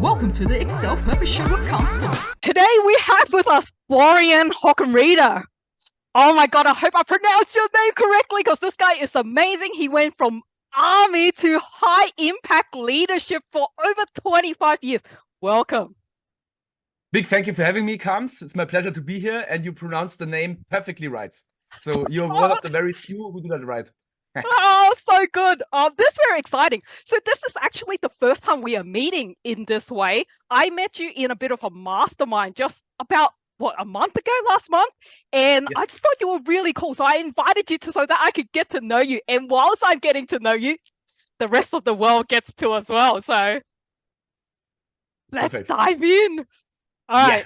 Welcome to the Excel Purpose Show with Karms. Today we have with us Florian Reader. Oh my god, I hope I pronounced your name correctly because this guy is amazing. He went from army to high impact leadership for over 25 years. Welcome. Big thank you for having me, Karms. It's my pleasure to be here, and you pronounced the name perfectly right. So you're one of the very few who do that right. Oh, so good. This is very exciting. So this is actually the first time we are meeting in this way. I met you in a bit of a mastermind just about, a month ago, last month? And Yes. I just thought you were really cool. So I invited you so that I could get to know you. And whilst I'm getting to know you, the rest of the world gets to as well. So let's Perfect. dive in. All right.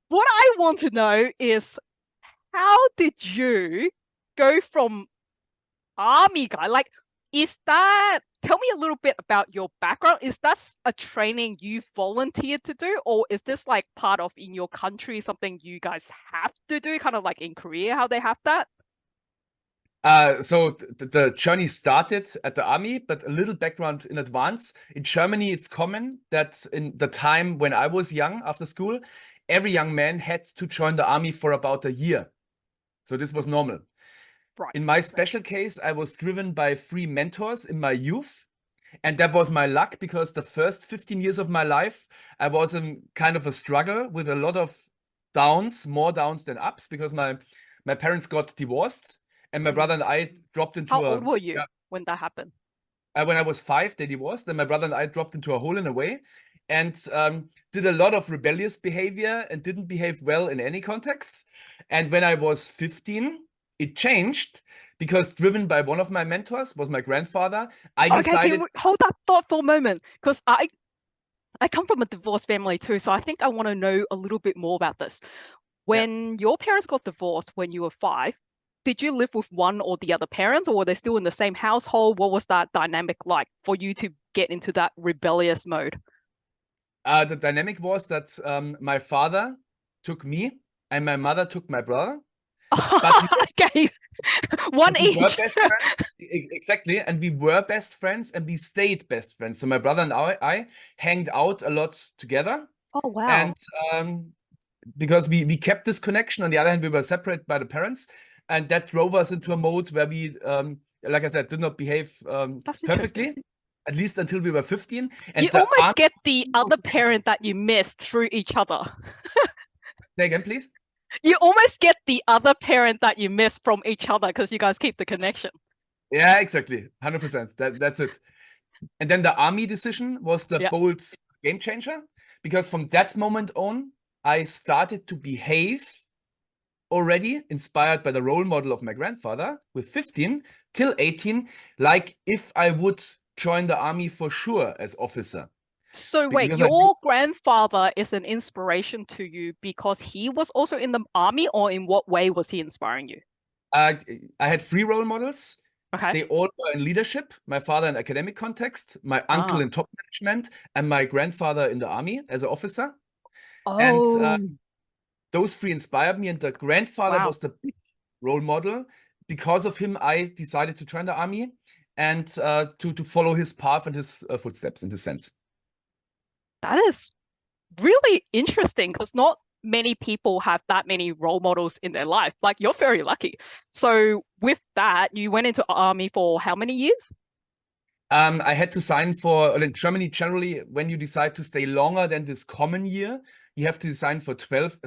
What I want to know is, how did you go from army guy, tell me a little bit about your background. Is that a training you volunteered to do, or is this like part of in your country something you guys have to do, kind of like in Korea how they have that? So the journey started at the army, but a little background in advance. In Germany, it's common that in the time when I was young after school, every young man had to join the army for about a year. So this was normal. Right. In my special case, I was driven by 3 mentors in my youth. And that was my luck, because the first 15 years of my life, I was in kind of a struggle with a lot of downs, more downs than ups, because my parents got divorced, and my brother and I dropped into How old were you when that happened? When I was 5, they divorced, and my brother and I dropped into a hole in a way, and did a lot of rebellious behavior and didn't behave well in any context. And when I was 15, it changed, because driven by one of my mentors, was my grandfather, I decided... Can we hold that thought for a moment? Because I come from a divorced family too, so I think I want to know a little bit more about this. When your parents got divorced when you were 5, did you live with one or the other parents, or were they still in the same household? What was that dynamic like for you to get into that rebellious mode? The dynamic was that my father took me and my mother took my brother. Okay, one we each. were best friends. Exactly, and we were best friends, and we stayed best friends. So my brother and I hanged out a lot together. Oh wow! And because we kept this connection. On the other hand, we were separated by the parents, and that drove us into a mode where we, like I said, did not behave perfectly. At least until we were 15. And you almost get the other parent that you missed through each other. Say again, please. You almost get the other parent that you miss from each other because you guys keep the connection. Yeah, exactly. 100%. That's it. And then the army decision was the bold game changer, because from that moment on, I started to behave already, inspired by the role model of my grandfather, with 15 till 18, like if I would join the army for sure as officer. So wait, your grandfather is an inspiration to you because he was also in the army, or in what way was he inspiring you? I had 3 role models. Okay. They all were in leadership. My father in academic context, my uncle in top management, and my grandfather in the army as an officer. And those 3 inspired me, and the grandfather was the big role model. Because of him, I decided to join the army and to follow his path and his footsteps, in this sense. That is really interesting, because not many people have that many role models in their life. Like, you're very lucky. So with that, you went into army for how many years? I had to sign for, in Germany, generally, when you decide to stay longer than this common year, you have to sign for 12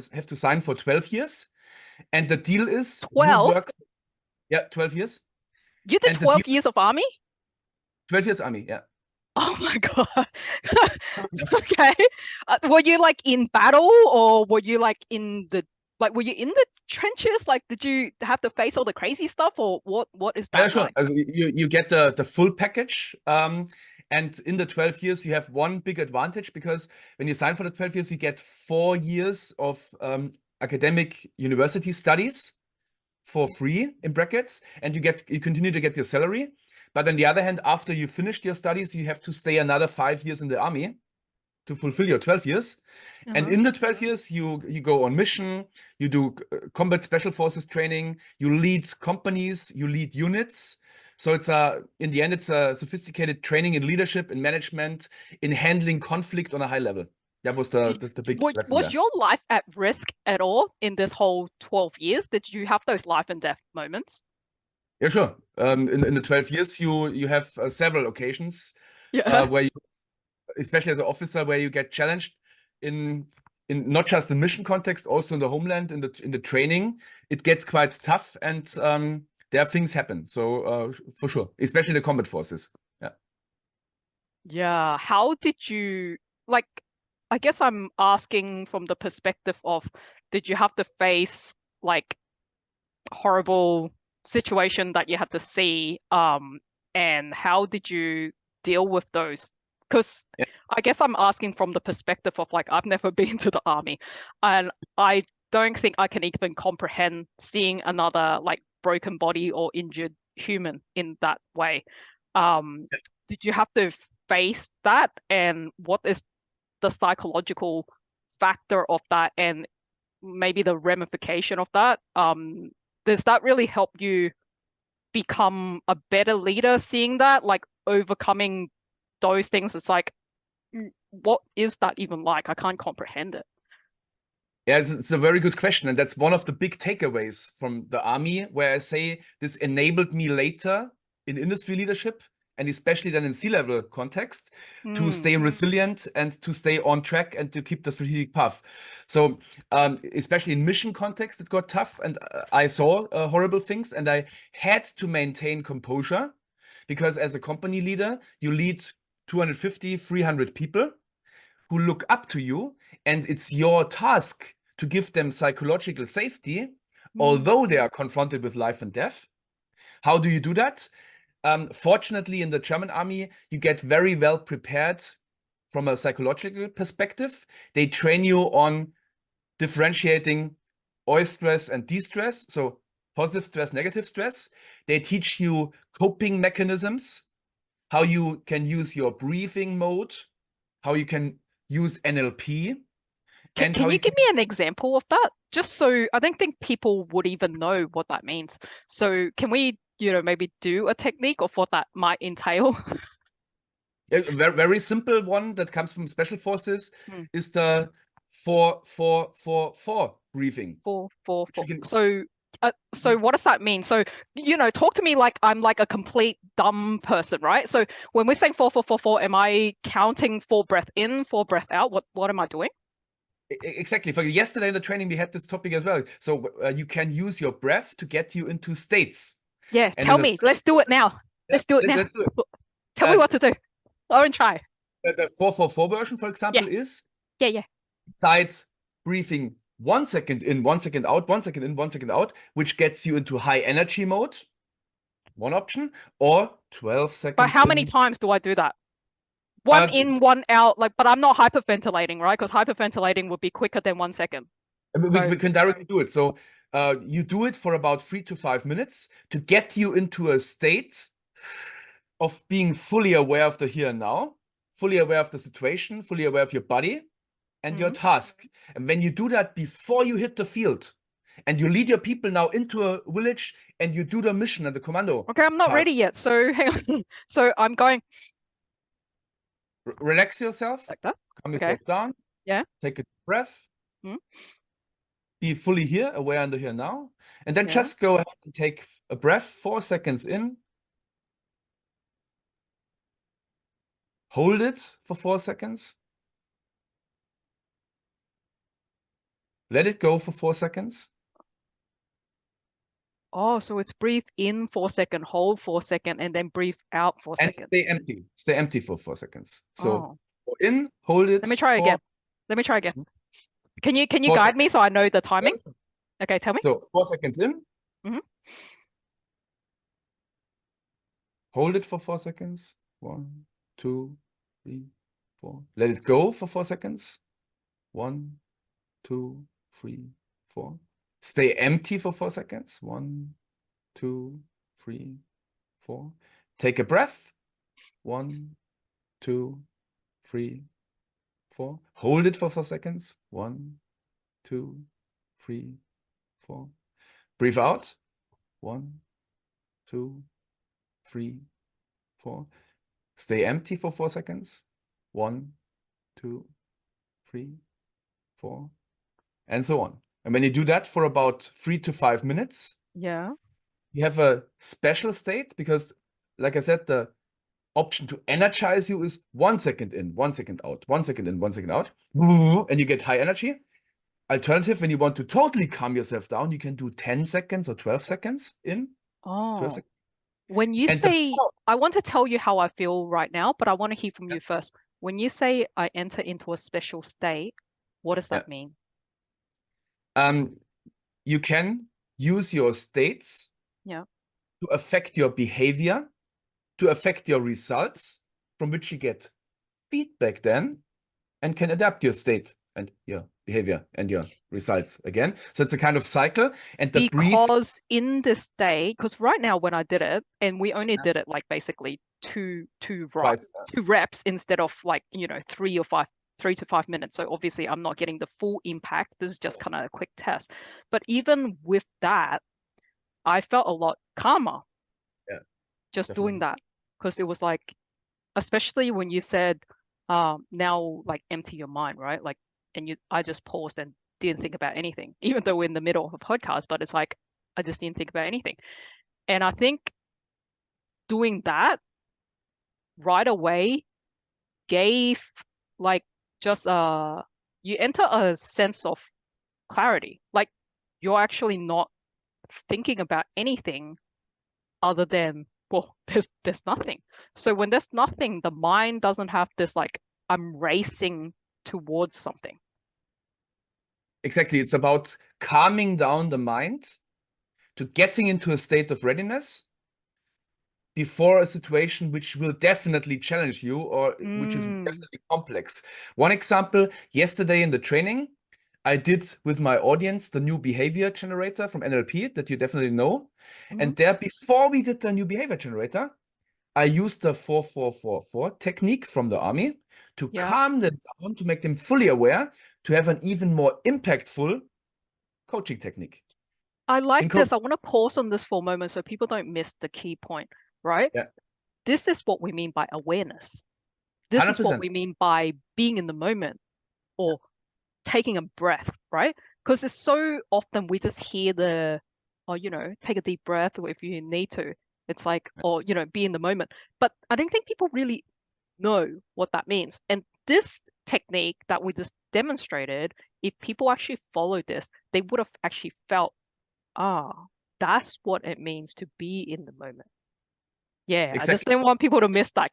years. And the deal is 12? You work, 12 years. You did 12 years of army? 12 years army, yeah. Oh my god. Okay. Were you like in battle, or were you like in the were you in the trenches? Like, did you have to face all the crazy stuff, or what is that? Yeah, sure. Like? You get the full package. And in the 12 years, you have one big advantage, because when you sign for the 12 years, you get 4 years of academic university studies for free, in brackets, and you continue to get your salary. But on the other hand, after you finished your studies, you have to stay another 5 years in the army to fulfill your 12 years. And in the 12 years, you go on mission, you do combat special forces training, you lead companies, you lead units. So it's in the end, it's a sophisticated training in leadership, in management, in handling conflict on a high level. That was the big lesson Was there. your life at risk at all in this whole 12 years? Did you have those life and death moments? Yeah, sure. In the 12 years, you have several occasions Yeah. where you, especially as an officer, where you get challenged in not just the mission context, also in the homeland, in the training. It gets quite tough, and there things happen. So for sure, especially the combat forces. Yeah. Yeah. How did you like? I guess I'm asking from the perspective of, did you have to face like horrible situation that you had to see? And how did you deal with those? Because Yeah. I guess I'm asking from the perspective of like, I've never been to the army, and I don't think I can even comprehend seeing another like broken body or injured human in that way. Did you have to face that, and what is the psychological factor of that, and maybe the ramification of that? Does that really help you become a better leader, seeing that, like overcoming those things? It's like, what is that even like? I can't comprehend it. Yeah, it's a very good question. And that's one of the big takeaways from the army, where I say this enabled me later in industry leadership, and especially then in C-level context, to stay resilient and to stay on track and to keep the strategic path. So especially in mission context, it got tough, and I saw horrible things, and I had to maintain composure, because as a company leader, you lead 250, 300 people who look up to you, and it's your task to give them psychological safety, although they are confronted with life and death. How do you do that? Fortunately, in the German army, you get very well prepared from a psychological perspective. They train you on differentiating eustress and distress, so positive stress, negative stress. They teach you coping mechanisms, how you can use your breathing mode, how you can use NLP, and how Can you you give can. me an example of that? Just so I don't think people would even know what that means. So can we, maybe do a technique of what that might entail? A very, very simple one that comes from special forces Hmm. is the 4-4-4-4 breathing. Four, four, Which four. you can, So what does that mean? So, talk to me like I'm like a complete dumb person, right? So when we're saying 4-4-4-4, am I counting 4 breath in, 4 breath out? What am I doing? exactly. For yesterday in the training, we had this topic as well. So you can use your breath to get you into states. Yeah, And tell in the me. special Let's do it forces, now. yeah, Let's do it now. let's do it. Tell me what to do. I won't try. The 4-4-4 version, for Yeah, example, is yeah. side breathing 1 second in, 1 second out, 1 second in, 1 second out, which gets you into high energy mode. One option, or 12 But seconds how many in. times do I do that? One in, one out, but I'm not hyperventilating, right? Because hyperventilating would be quicker than 1 second. We can directly do it. So you do it for about 3 to 5 minutes to get you into a state of being fully aware of the here and now, fully aware of the situation, fully aware of your body and your task. And when you do that before you hit the field, and you lead your people now into a village, and you do the mission and the commando. Okay, I'm not ready task. yet. So hang on. So I'm going Relax yourself, like that. calm Okay. yourself down, Yeah. take a breath, Mm. be fully here, aware in the here now, and then Yeah. just go ahead and take a breath, 4 seconds in, hold it for 4 seconds, let it go for 4 seconds, Oh, so it's breathe in 4 second, hold 4 second, and then breathe out 4 and seconds. stay empty. Stay empty for 4 seconds. So Oh, go in, hold it let me try for again. Let me try again. Can you 4 guide me seconds. so I know the timing? Okay, tell me. So 4 seconds in, Mhm. hold it for 4 seconds. 1, 2, 3, 4. Let it go for 4 seconds. 1, 2, 3, 4. Stay empty for 4 seconds. 1, 2, 3, 4. Take a breath. 1, 2, 3, 4. Hold it for 4 seconds. 1, 2, 3, 4. Breathe out. 1, 2, 3, 4. Stay empty for 4 seconds. 1, 2, 3, 4, and so on. And when you do that for about 3 to 5 minutes, Yeah. you have a special state because, like I said, the option to energize you is 1 second in, 1 second out, 1 second in, 1 second out, and you get high energy. Alternative, when you want to totally calm yourself down, you can do 10 seconds or 12 seconds in, 12 Oh, seconds. when you And say, I want to tell you how I feel right now, but I want to hear from you first. When you say I enter into a special state, what does that mean? You can use your states Yeah. to affect your behavior, to affect your results, from which you get feedback then, and can adapt your state and your behavior and your results again. So it's a kind of cycle. And the brief, Because in this day, because right now when I did it, and we only did it like basically two reps instead of like, 3 to 5 minutes. So obviously I'm not getting the full impact. This is just kind of a quick test. But even with that, I felt a lot calmer just definitely. doing that. Because it was like, especially when you said, now like empty your mind, right? Like, and I just paused and didn't think about anything, even though we're in the middle of a podcast, but it's like, I just didn't think about anything. And I think doing that right away gave like just you enter a sense of clarity. Like you're actually not thinking about anything other than, well, there's nothing. So when there's nothing, the mind doesn't have this like I'm racing towards something. Exactly. It's about calming down the mind to getting into a state of readiness before a situation which will definitely challenge you or which is definitely complex. One example, yesterday in the training, I did with my audience the new behavior generator from NLP that you definitely know. And there, before we did the new behavior generator, I used the 4-4-4-4 technique from the army to calm them down, to make them fully aware, to have an even more impactful coaching technique. I like this. I want to pause on this for a moment so people don't miss the key point, right? Yeah. This is what we mean by awareness. This 100%. Is what we mean by being in the moment or taking a breath, right? Because it's so often we just hear take a deep breath if you need to. It's like, or, be in the moment. But I don't think people really know what that means. And this technique that we just demonstrated, if people actually followed this, they would have actually felt, that's what it means to be in the moment. Yeah, exactly. I just didn't want people to miss that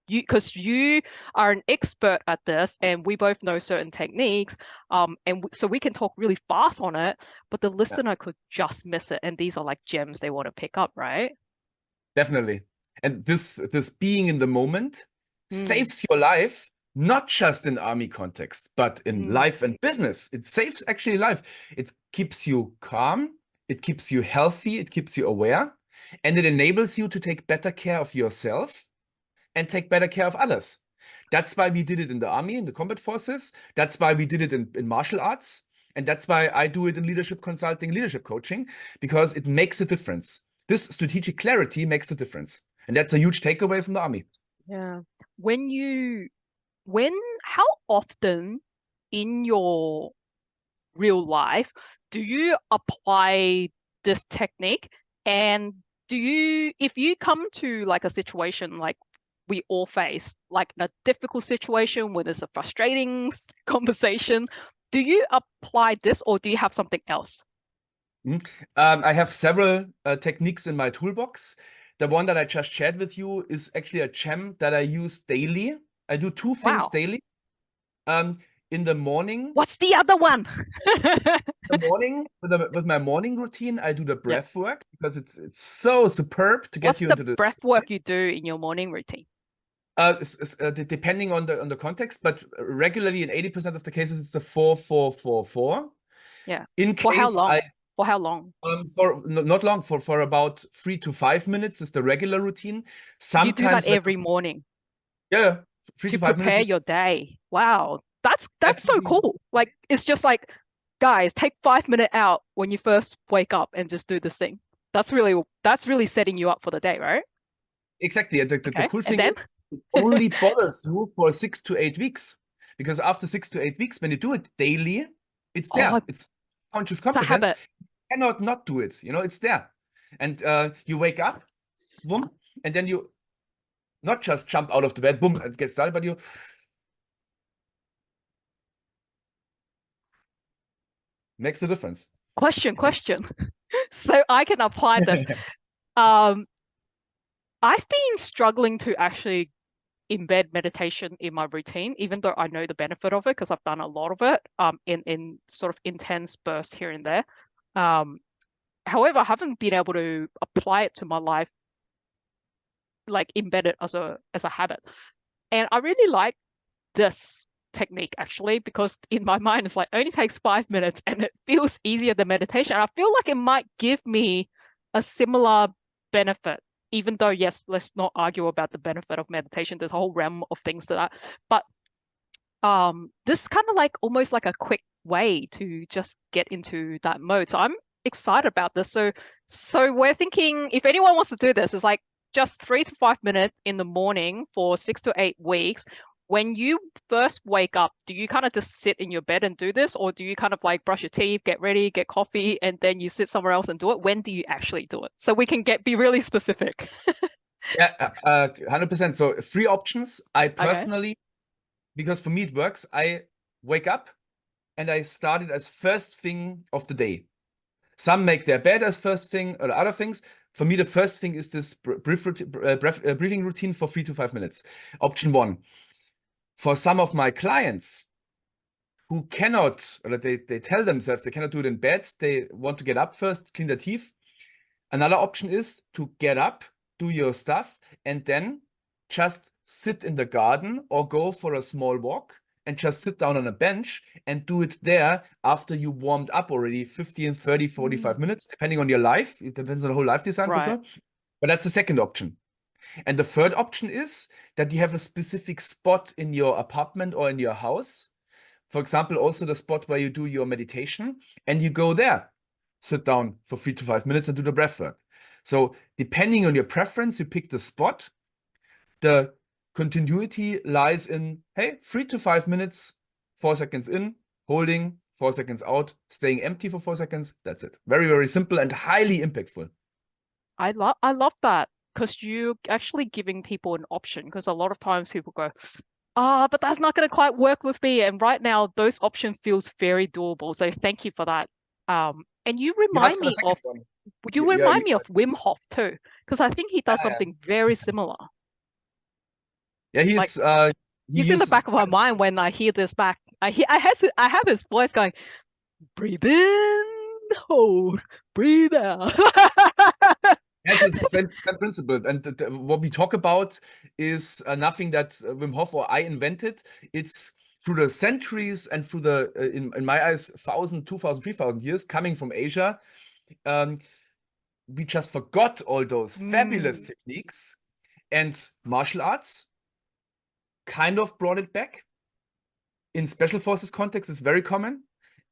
because you are an expert at this and we both know certain techniques, so we can talk really fast on it, but the listener could just miss it, and these are like gems they want to pick up, right? Definitely. And this being in the moment saves your life, not just in army context, but in life and business. It saves actually life. It keeps you calm, it keeps you healthy, it keeps you aware, and it enables you to take better care of yourself and take better care of others. That's why we did it in the army, in the combat forces. That's why we did it in martial arts. And that's why I do it in leadership consulting, leadership coaching, because it makes a difference. This strategic clarity makes the difference. And that's a huge takeaway from the army. Yeah. How often in your real life do you apply this technique? And if you come to like a situation like we all face, like a difficult situation where there's a frustrating conversation, do you apply this or do you have something else? I have several techniques in my toolbox. The one that I just shared with you is actually a gem that I use daily. I do 2 things daily. In the morning. What's the other one? In the morning, with my morning routine, I do the breath work because it's so superb to get you into the breath work you do in your morning routine? Depending on the context, but regularly in 80% of the cases, it's the 4-4-4-4. Yeah. In case For how long? For not long. For about 3 to 5 minutes is the regular routine. Sometimes you do that every morning. Yeah, 3 to 5 minutes. To prepare your day. Wow, that's so cool. Like it's just like, guys, take 5 minutes out when you first wake up and just do this thing. That's really setting you up for the day, right? Exactly. The Okay. cool And thing then? is it only bothers you for 6 to 8 weeks. Because after 6 to 8 weeks, when you do it daily, it's Oh, there. It's conscious it's a competence. habit. You cannot not do it. You know, it's there. And you wake up, boom, and then you not just jump out of the bed, boom, and get started, but you makes a difference. Question. So I can apply this. Um, I've been struggling to actually embed meditation in my routine, even though I know the benefit of it because I've done a lot of it in sort of intense bursts here and there. However, I haven't been able to apply it to my life, like embed it as a habit. And I really like this technique actually because in my mind it's like only takes 5 minutes and it feels easier than meditation. And I feel like it might give me a similar benefit, even though yes, let's not argue about the benefit of meditation. There's a whole realm of things to that. But this kind of like almost like a quick way to just get into that mode. So I'm excited about this. So we're thinking if anyone wants to do this, it's like just 3 to 5 minutes in the morning for 6 to 8 weeks. When you first wake up, do you kind of just sit in your bed and do this, or do you kind of like brush your teeth, get ready, get coffee, and then you sit somewhere else and do it? When do you actually do it? So we can be really specific. Yeah, 100%. So 3 options. I Okay. personally, because for me it works, I wake up and I start it as first thing of the day. Some make their bed as first thing or other things. For me, the first thing is this breathing routine for 3 to 5 minutes. Option 1. For some of my clients who cannot, or they tell themselves they cannot do it in bed, they want to get up first, clean their teeth. Another option is to get up, do your stuff, and then just sit in the garden or go for a small walk and just sit down on a bench and do it there after you warmed up already 15, 30, 45 minutes, depending on your life. It depends on the whole life design for Right. sure. But that's the second option. And the third option is that you have a specific spot in your apartment or in your house. For example, also the spot where you do your meditation and you go there, sit down for 3 to 5 minutes and do the breath work. So depending on your preference, you pick the spot. The continuity lies in, hey, 3 to 5 minutes, 4 seconds in, holding, 4 seconds out, staying empty for 4 seconds. That's it. Very, very simple and highly impactful. I love that because you actually giving people an option because a lot of times people go, but that's not going to quite work with me. And right now, those option feels very doable. So thank you for that. And you You asked remind for the me second of one. you remind me of Wim Hof too, because I think he does something very similar. Yeah, Like he he's in the uses back of my mind when I hear this back. I have his voice going, breathe in, hold, breathe out. Yes, it's the same principle. And what we talk about is nothing that Wim Hof or I invented. It's through the centuries and through the, in my eyes, 1,000, 2,000, 3,000 years coming from Asia. We just forgot all those fabulous techniques, and martial arts kind of brought it back. In special forces context, it's very common.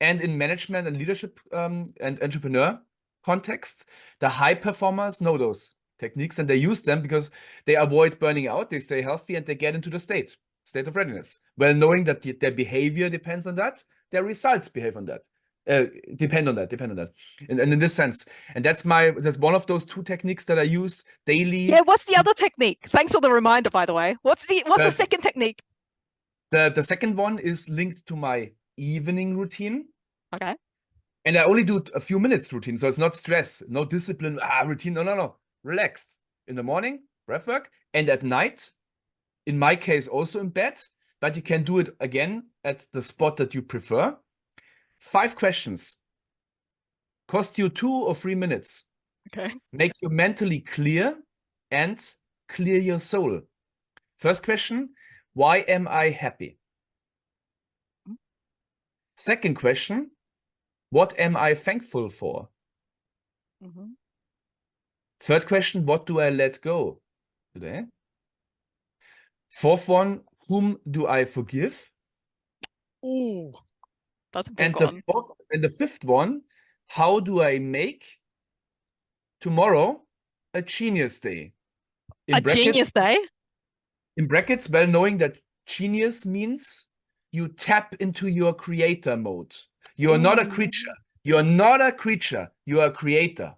And in management and leadership and entrepreneur context, the high performers know those techniques and they use them because they avoid burning out, they stay healthy, and they get into the state of readiness. Well, knowing that their behavior depends on that, their results behave on that. Depend on that. And in this sense, and that's one of those 2 techniques that I use daily. Yeah, what's the other technique? Thanks for the reminder, by the way. What's the second technique? The second one is linked to my evening routine. Okay. And I only do a few minutes routine, so it's not stress, no discipline, routine, no. Relaxed. In the morning, breath work, and at night, in my case, also in bed, but you can do it again at the spot that you prefer. 5 questions. Cost you 2 or 3 minutes. Okay. Make you mentally clear and clear your soul. First question, why am I happy? Second question, what am I thankful for? Third question, what do I let go today? Fourth one, whom do I forgive? Ooh, that's a big And one. the fifth one, how do I make tomorrow a genius day? A genius day? In brackets, well, knowing that genius means you tap into your creator mode. You are not a creature. You are not a creature. You are a creator.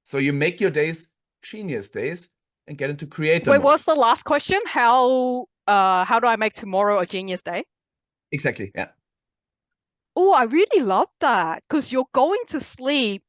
So you make your days genius days and get into creator Wait, mode. what's the last question? How do I make tomorrow a genius day? Exactly, yeah. Oh, I really love that because you're going to sleep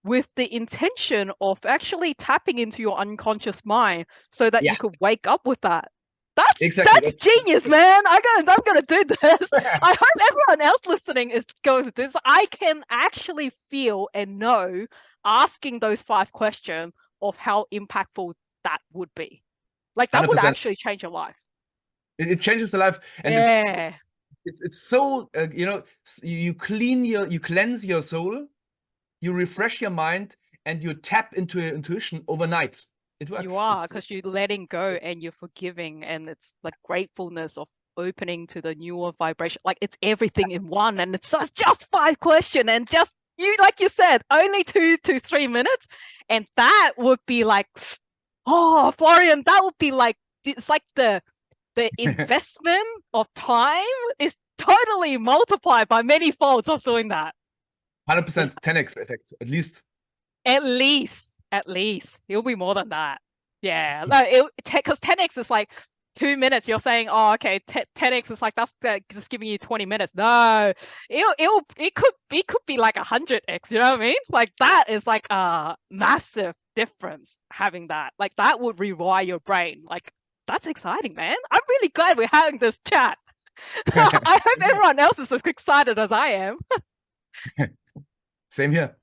with the intention of actually tapping into your unconscious mind so that you could wake up with that. That's genius, man. I'm gonna do this. I hope everyone else listening is going to do this. I can actually feel and know asking those 5 questions of how impactful that would be. Like that 100%. would actually change your life. It changes the life, and it's so you cleanse your soul, you refresh your mind, and you tap into your intuition overnight. It works. You are, because you're letting go and you're forgiving, and it's like gratefulness of opening to the newer vibration. Like it's everything in one, and it's just 5 questions, and just you, like you said, only 2 to 3 minutes, and that would be like, oh, Florian, that would be like, it's like the investment of time is totally multiplied by many folds of doing that. 100%, 10x effect, at least. At least. It'll be more than that. Yeah. No, because 10x is like 2 minutes. You're saying, oh, okay, 10x is like that's just giving you 20 minutes. No, it could be like 100x. You know what I mean? Like that is like a massive difference having that. Like that would rewire your brain. Like that's exciting, man. I'm really glad we're having this chat. I hope everyone else is as excited as I am. Same here.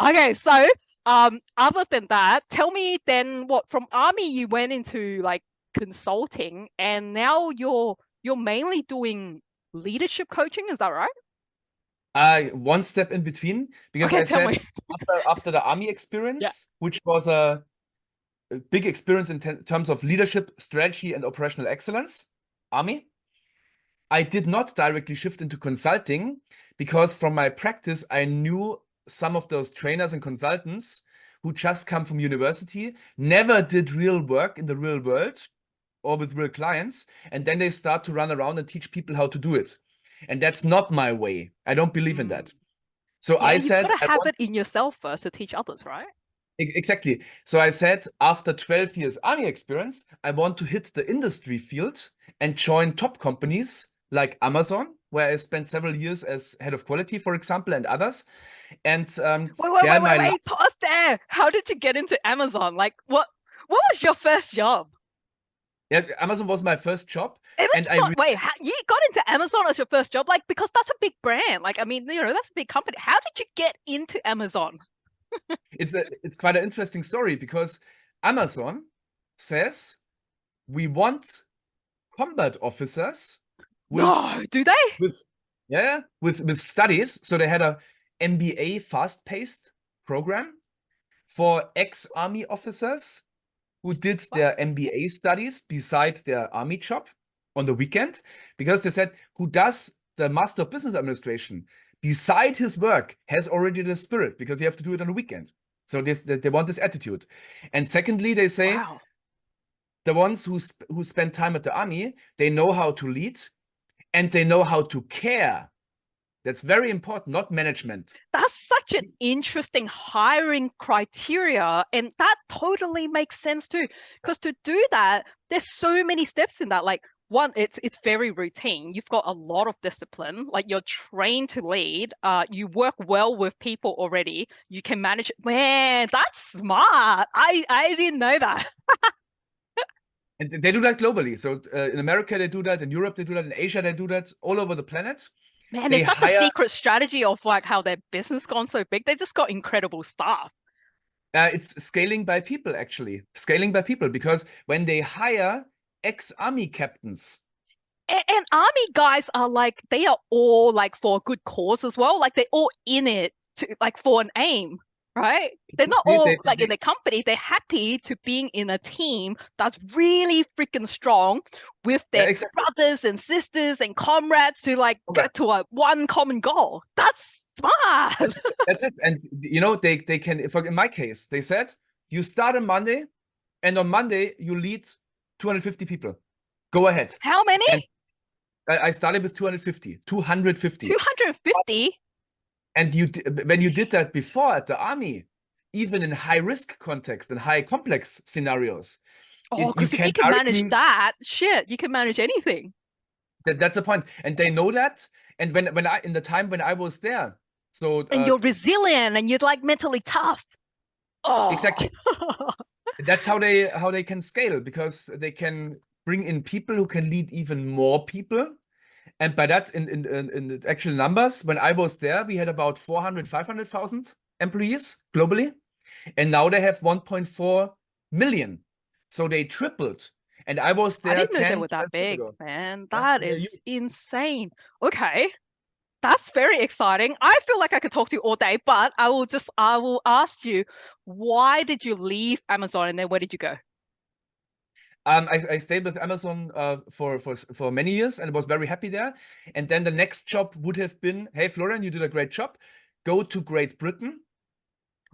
Okay, so other than that, tell me then what from army you went into like consulting, and now you're mainly doing leadership coaching, is that right? One step in between, because Okay, I said after the army experience, which was a big experience in terms of leadership, strategy, and operational excellence, army, I did not directly shift into consulting because from my practice, I knew some of those trainers and consultants who just come from university, never did real work in the real world or with real clients, and then they start to run around and teach people how to do it. And that's not my way. I don't believe in that. So I said, you've got to have it in yourself first to teach others, right? Exactly. So I said, after 12 years army experience, I want to hit the industry field and join top companies like Amazon, where I spent several years as head of quality, for example, and others. And wait, pause there. How did you get into Amazon? Like, what was your first job? Yeah, Amazon was my first job. You got into Amazon as your first job? Like, because that's a big brand. Like, I mean, that's a big company. How did you get into Amazon? It's quite an interesting story because Amazon says we want combat officers. Do they? With studies. So they had a MBA fast-paced program for ex-army officers who did their MBA studies beside their army job on the weekend, because they said, who does the Master of Business Administration beside his work has already the spirit, because you have to do it on the weekend. So they want this attitude. And secondly, they say, the ones who spend time at the army, they know how to lead and they know how to care. That's very important, not management. That's such an interesting hiring criteria, and that totally makes sense too. Because to do that, there's so many steps in that. Like, one, it's very routine. You've got a lot of discipline. Like, you're trained to lead. You work well with people already. You can manage it. Man, that's smart. I didn't know that. And they do that globally. So in America, they do that. In Europe, they do that. In Asia, they do that. All over the planet. Man, is that the secret strategy of like how their business gone so big? They just got incredible staff. It's scaling by people, actually. Scaling by people, because when they hire ex-army captains. And army guys are like, they are all like for a good cause as well. Like they're all in it to like for an aim, right? They're not all like in the company. They're happy to being in a team that's really freaking strong with their brothers and sisters and comrades to like get to one common goal. That's smart. That's it. And you know, they can, in my case, they said, you start on Monday, and on Monday you lead 250 people. Go ahead. How many? And I started with 250. 250? And when you did that before at the army, even in high risk context and high complex scenarios, Oh, you because if can you can manage directly, that, shit, you can manage anything. that's the point. And they know that. And when I in the time when I was there, so And you're resilient and you're like mentally tough. Oh, exactly. That's how they can scale, because they can bring in people who can lead even more people. And by that, in the actual numbers, when I was there, we had about 400, 500,000 employees globally. And now they have 1.4 million. So they tripled. And I was I there didn't know they 10, were that 12 years big, ago. man. Yeah, That they're is huge. insane. Okay. That's very exciting. I feel like I could talk to you all day, but I will ask you, why did you leave Amazon and then where did you go? I stayed with Amazon for many years and was very happy there. And then the next job would have been, hey, Florian, you did a great job. Go to Great Britain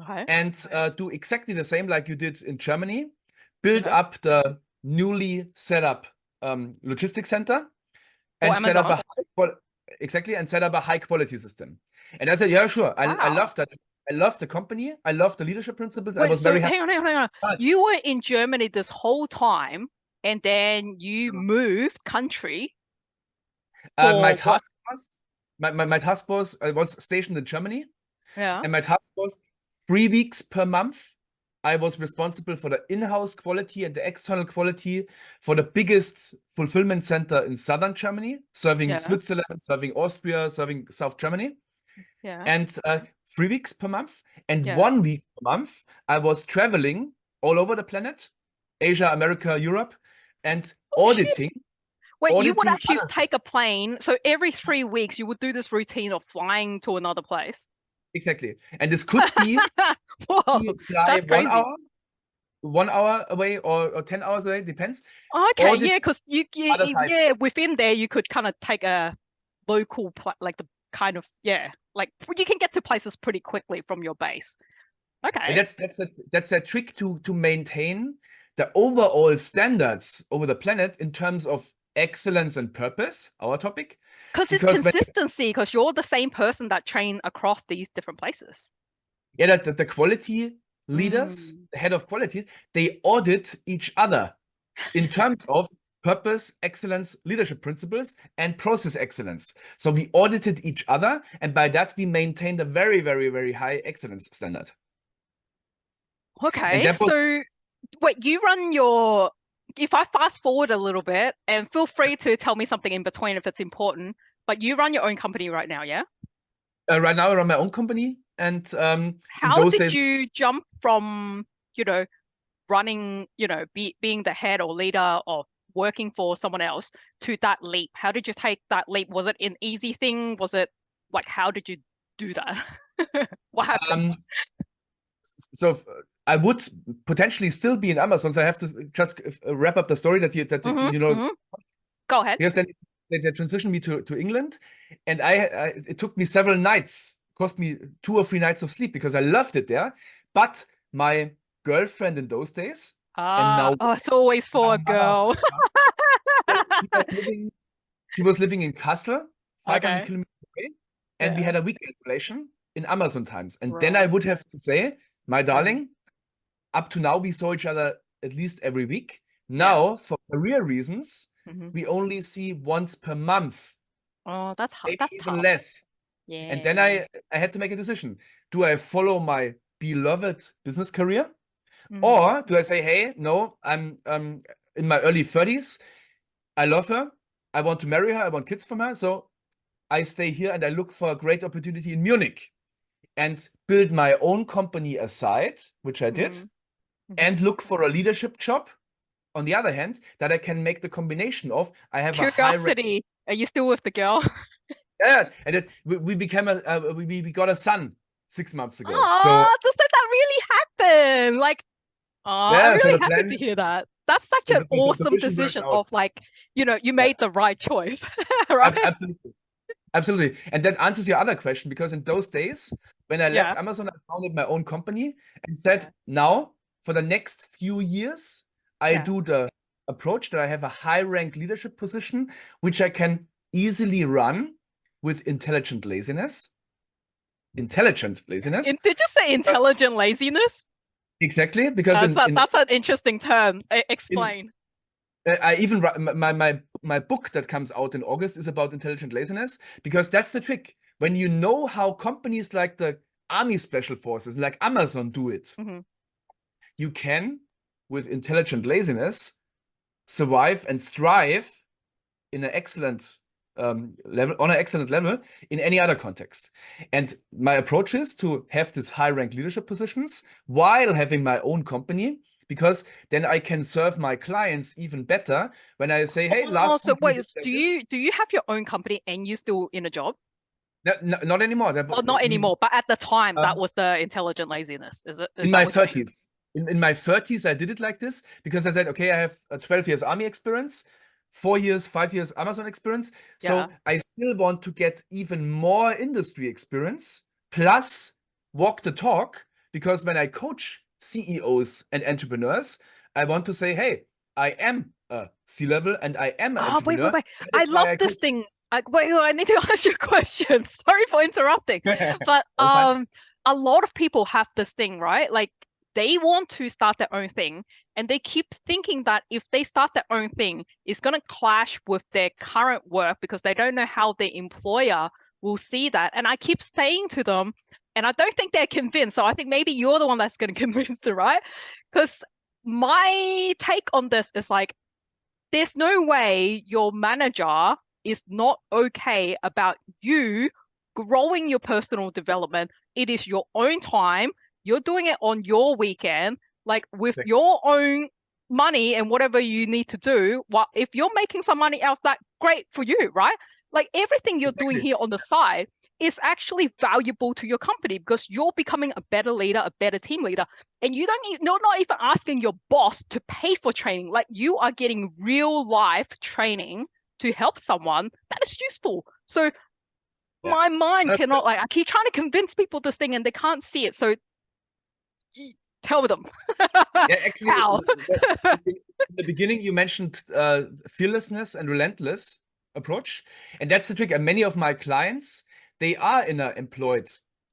Okay. and do exactly the same like you did in Germany. Build Yeah. up the newly set up logistics center For and set up Amazon. set up a high quality system. And I said, yeah, sure. I Wow. love that. I love the company. I love the leadership principles. I Wait, was so very happy. hang on. But You were in Germany this whole time and then you moved country my for what? task was my task was I was stationed in Germany, Yeah. and my task was 3 weeks per month. I was responsible for the in-house quality and the external quality for the biggest fulfillment center in southern Germany, serving Yeah. Switzerland, serving Austria, serving South Germany. Yeah. And 3 weeks per month. And Yeah. 1 week per month, I was traveling all over the planet, Asia, America, Europe, and Oh, shit. Wait, you would auditing actually other take a plane. So every 3 weeks, you would do this routine of flying to another place. exactly. And this could be Whoa, you fly that's crazy. 1 hour away, or 10 hours away, depends. Okay, Audit yeah, because other sites. yeah, within there, you could kind of take a local, like the kind of, yeah, like you can get to places pretty quickly from your base. And Okay. that's a trick to maintain the overall standards over the planet in terms of excellence and purpose, our topic. Because it's Because when consistency, because you're the same person that train across these different places. yeah, the quality leaders, Mm. the head of quality, they audit each other in terms of purpose, excellence, leadership principles, and process excellence. So we audited each other, and by that we maintained a very, very, very high excellence standard. And Okay, that was so wait, you run your, if I fast forward a little bit, and feel free to tell me something in between if it's important, but you run your own company right now, yeah? right now I run my own company, and in How those did days, you jump from, running, being the head or leader or working for someone else to that leap? How did you take that leap? Was it an easy thing? Was it like, how did you do that? What happened? um, so I would potentially still be in Amazon. So I have to just wrap up the story that you know. Go ahead. Yes, then they transitioned me to England, and it took me several nights, cost me 2 or 3 nights of sleep because I loved it there. But my girlfriend in those days, and now Oh, it's always for a mother of girl. my son, she was living in Kassel, 500 Okay. kilometers away, and we Yeah. had a weekend relation in Amazon times. And then I Right. would have to say, my Mm. darling, up to now we saw each other at least every week. Yeah. Now, for career reasons, Hmm. we only see once per month, Oh, that's hard. maybe That's even tough. less. And then Yeah. I had to make a decision. Do I follow my beloved business career? Mm. Or do I say, hey, no, I'm in my early 30s. I love her. I want to marry her. I want kids from her. So I stay here and I look for a great opportunity in Munich and build my own company aside, which I did, Mm. Hmm. and look for a leadership job on the other hand, that I can make the combination of I have a high rate. Curiosity. Are you still with the girl? Yeah, and we became we got a son 6 months ago. So Oh, does that really happen? Like, oh, I'm yeah, so really the happy plan, to hear that. That's such an the awesome vision worked decision out. of like, you Yeah, made the right choice, right? absolutely, absolutely. And that answers your other question, because in those days when I left Yeah. Amazon, I founded my own company and said, Yeah. now for the next few years, I do the approach that I have a high rank leadership position, which I can easily run with intelligent laziness. Intelligent laziness. Did you say intelligent laziness? Exactly, because that's an interesting term. Explain. I even my book that comes out in August is about intelligent laziness, because that's the trick. When you know how companies like the Army Special Forces, like Amazon, do it, you can, with intelligent laziness, survive and strive in an excellent level, on an excellent level in any other context. And my approach is to have these high rank leadership positions while having my own company, because then I can serve my clients even better when I say, hey, last so week we wait, did do you have your own company and you still in a job? not anymore. Oh, not anymore. But at the time, that was the intelligent laziness. Is in my 30s. In my 30s, I did it like this because I said, okay, I have a 12 years Army experience, 4 years, 5 years Amazon experience. So I still want to get even more industry experience, plus walk the talk, because when I coach CEOs and entrepreneurs, I want to say, hey, I am a C-level and I am an entrepreneur. Wait. I love this thing. Wait, I need to ask you a question. Sorry for interrupting. But a lot of people have this thing, right? Like they want to start their own thing and they keep thinking that if they start their own thing, it's going to clash with their current work because they don't know how their employer will see that. And I keep saying to them, and I don't think they're convinced. So I think maybe you're the one that's going to convince them, right? Because my take on this is like, there's no way your manager is not okay about you growing your personal development. It is your own time. You're doing it on your weekend, like with your own money and whatever you need to do. Well, if you're making some money out of that, great for you, right? Like everything you're doing here on the side is actually valuable to your company because you're becoming a better leader, a better team leader. And you're not even asking your boss to pay for training. Like you are getting real life training to help someone that is useful. So my mind cannot, like, I keep trying to convince people this thing and they can't see it. So tell them. Actually, how? In the beginning, you mentioned fearlessness and relentless approach. And that's the trick. And many of my clients, they are in an employed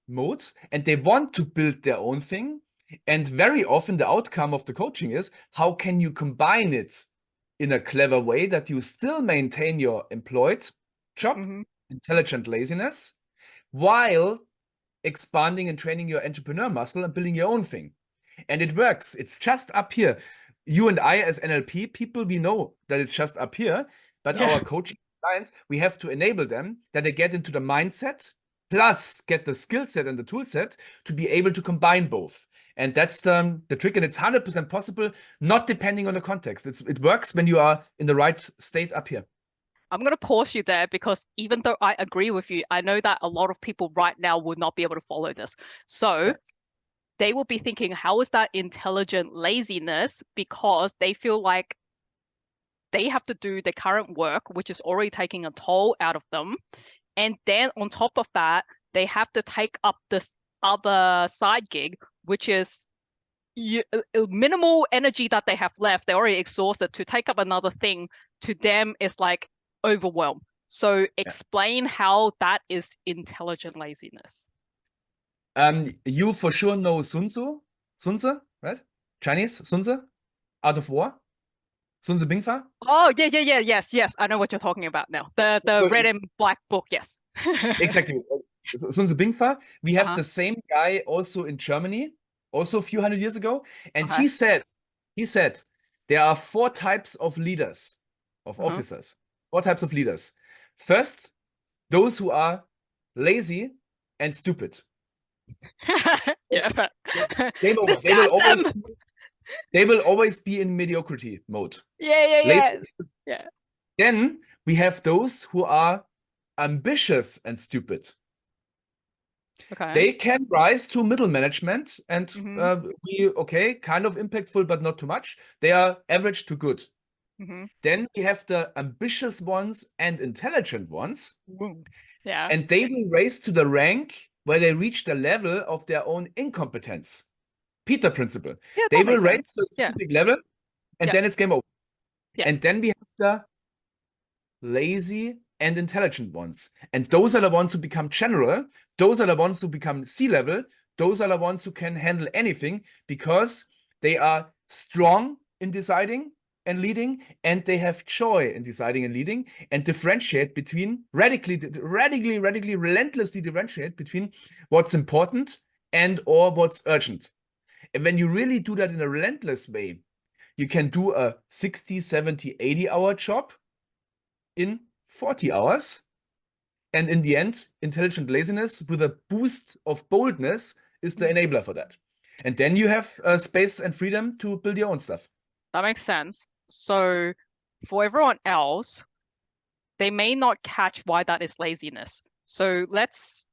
mode and they want to build their own thing. And very often the outcome of the coaching is, how can you combine it in a clever way that you still maintain your employed job, intelligent laziness, while expanding and training your entrepreneur muscle and building your own thing. And it works. It's just up here. You and I, as NLP people, we know that it's just up here, but our coaching clients, we have to enable them that they get into the mindset, plus get the skill set and the tool set to be able to combine both. And that's the trick, and it's 100% possible, not depending on the context. It works when you are in the right state up here. I'm going to pause you there because even though I agree with you, I know that a lot of people right now would not be able to follow this. So they will be thinking, how is that intelligent laziness? Because they feel like they have to do the current work, which is already taking a toll out of them. And then on top of that, they have to take up this other side gig, which is minimal energy that they have left. They're already exhausted. To take up another thing to them is like overwhelm. So explain how that is intelligent laziness. You for sure know Sun Tzu, right? Chinese Sun Tzu, Art of War, Sun Tzu Bingfa. Oh yes. I know what you're talking about now. The red and black book, yes. Exactly. Sun Tzu Bingfa. We have the same guy also in Germany, also a few hundred years ago, and he said, there are 4 types of leaders, of officers. 4 types of leaders. First, those who are lazy and stupid. They will always be in mediocrity mode. Yeah. Then we have those who are ambitious and stupid. They can rise to middle management and be kind of impactful, but not too much. They are average to good. Then we have the ambitious ones and intelligent ones. And they will raise to the rank where they reach the level of their own incompetence. Peter principle. Yeah, They that will makes raise sense. to a Yeah. specific level, and Yeah. then it's game over. Yeah. And then we have the lazy and intelligent ones. And those are the ones who become general. Those are the ones who become C-level. Those are the ones who can handle anything because they are strong in deciding and leading, and they have joy in deciding and leading, and differentiate between relentlessly differentiate between what's important and or what's urgent. And when you really do that in a relentless way, you can do a 60, 70, 80-hour job in 40 hours. And in the end, intelligent laziness with a boost of boldness is the enabler for that. And then you have space and freedom to build your own stuff. That makes sense. So for everyone else, they may not catch why that is laziness. So let's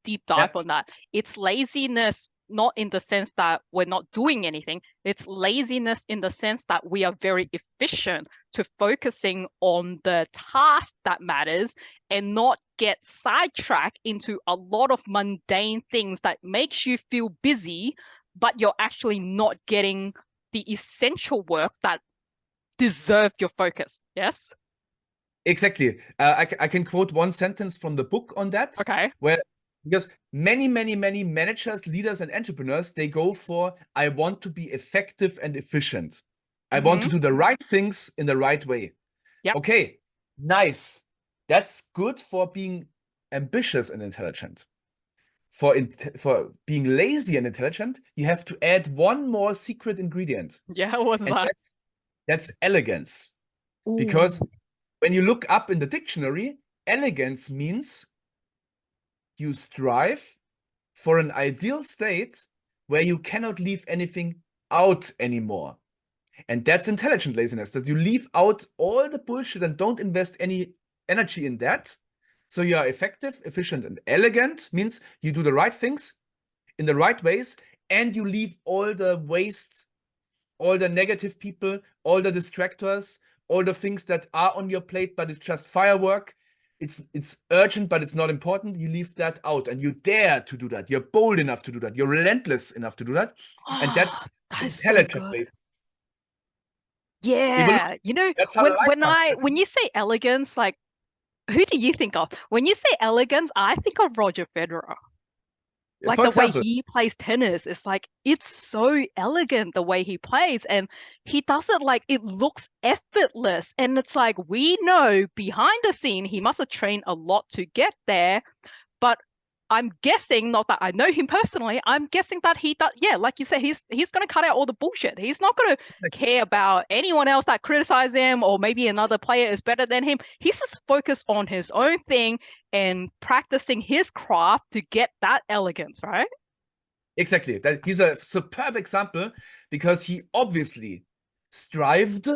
deep dive on that. It's laziness not in the sense that we're not doing anything. It's laziness in the sense that we are very efficient to focusing on the task that matters and not get sidetracked into a lot of mundane things that makes you feel busy, but you're actually not getting the essential work that deserve your focus. Yes? Exactly. I can quote one sentence from the book on that. Okay. Because many managers, leaders, and entrepreneurs, they go for, I want to be effective and efficient. I want to do the right things in the right way. Yep. Okay, nice. That's good for being ambitious and intelligent. For being lazy and intelligent, you have to add one more secret ingredient. Yeah, what's that? That's elegance. Ooh. Because when you look up in the dictionary, elegance means you strive for an ideal state where you cannot leave anything out anymore. And that's intelligent laziness, that you leave out all the bullshit and don't invest any energy in that. So you are effective, efficient, and elegant means you do the right things in the right ways, and you leave all the waste, all the negative people, all the distractors, all the things that are on your plate, but it's just firework. It's urgent, but it's not important. You leave that out, and you dare to do that. You're bold enough to do that. You're relentless enough to do that. And that's that is intelligent. so good. Yeah, you know, that's how when you say elegance, like, who do you think of? When you say elegance, I think of Roger Federer. Like the way he plays tennis, it's so elegant the way he plays, and he does it like it looks effortless. And it's like, we know behind the scene he must have trained a lot to get there, but I'm guessing, not that I know him personally, I'm guessing that he does, yeah, like you said, he's going to cut out all the bullshit. He's not going to care about anyone else that criticizes him or maybe another player is better than him. He's just focused on his own thing and practicing his craft to get that elegance, right? Exactly. He's a superb example because he obviously strived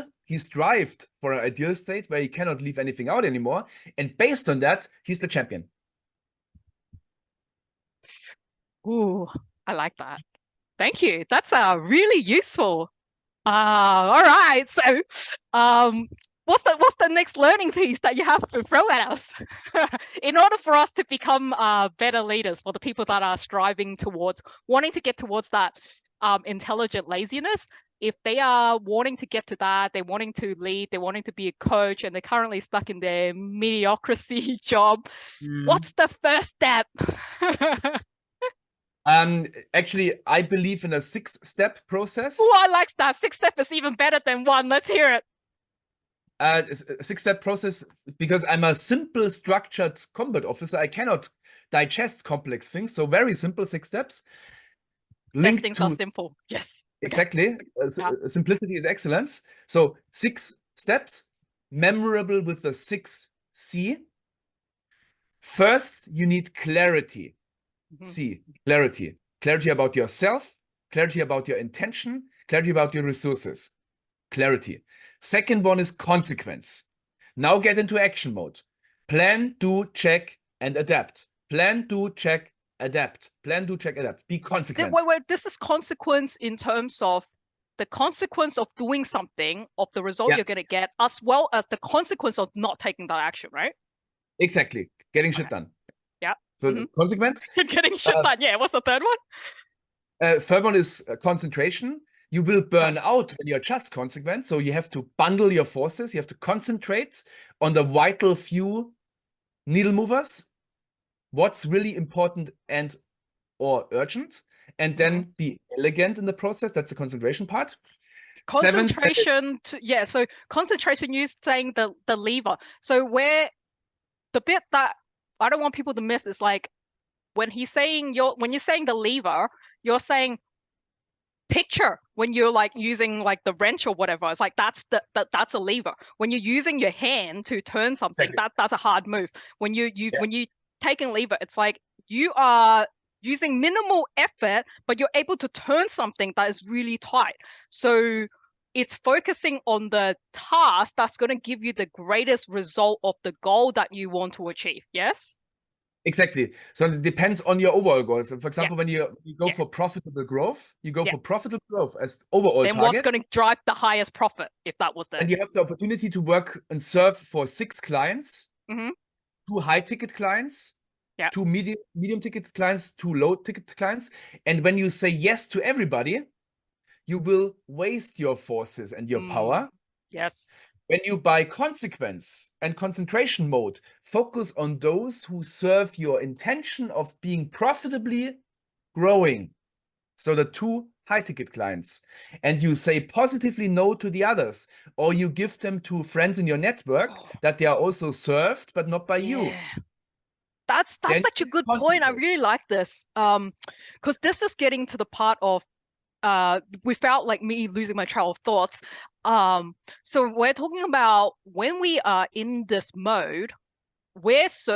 for an ideal state where he cannot leave anything out anymore. And based on that, he's the champion. Ooh, I like that. Thank you. That's really useful. All right. So, what's the next learning piece that you have to throw at us in order for us to become better leaders, for the people that are striving towards wanting to get towards that intelligent laziness? If they are wanting to get to that, they're wanting to lead, they're wanting to be a coach, and they're currently stuck in their mediocrity job, what's the first step? Actually, I believe in a 6-step process. Oh, I like that. 6-step is even better than 1. Let's hear it. A 6-step process, because I'm a simple, structured combat officer. I cannot digest complex things. So very simple 6 steps. Best things are simple. Yes. Exactly. Simplicity is excellence. So 6 steps, memorable with the 6 C. First, you need clarity. C, clarity. Clarity about yourself, clarity about your intention, clarity about your resources. Clarity. Second one is consequence. Now get into action mode. Plan, do, check, and adapt. Plan, do, check, adapt. Plan, do, check, adapt. Be consequent. Wait. This is consequence in terms of the consequence of doing something, of the result you're going to get, as well as the consequence of not taking that action, right? Exactly. Getting shit done. Yeah. So consequence. Getting shit done. Yeah. What's the third one? Third one is concentration. You will burn out when you're just consequent. So you have to bundle your forces. You have to concentrate on the vital few needle movers. What's really important and or urgent, and then be elegant in the process. That's the concentration part. Concentration, so concentration, you're saying the lever. So where the bit that I don't want people to miss is like when you're saying the lever, you're saying picture when you're like using like the wrench or whatever. It's like that's a lever. When you're using your hand to turn something, that's a hard move. When you taking lever, it's like you are using minimal effort, but you're able to turn something that is really tight. So it's focusing on the task that's going to give you the greatest result of the goal that you want to achieve. Yes? Exactly. So it depends on your overall goals. So for example, when you go for profitable growth, you go for profitable growth as overall then target. What's going to drive the highest profit if that was there? And you have the opportunity to work and serve for 6 clients, 2 high-ticket clients, 2 medium-ticket clients, 2 low-ticket clients. And when you say yes to everybody, you will waste your forces and your power. Yes. When you, by consequence and concentration mode, focus on those who serve your intention of being profitably growing, so the 2 high-ticket clients, and you say positively no to the others, or you give them to friends in your network that they are also served, but not by you. That's such a good point. I really like this, because this is getting to the part of without like me losing my trail of thoughts. So we're talking about when we are in this mode,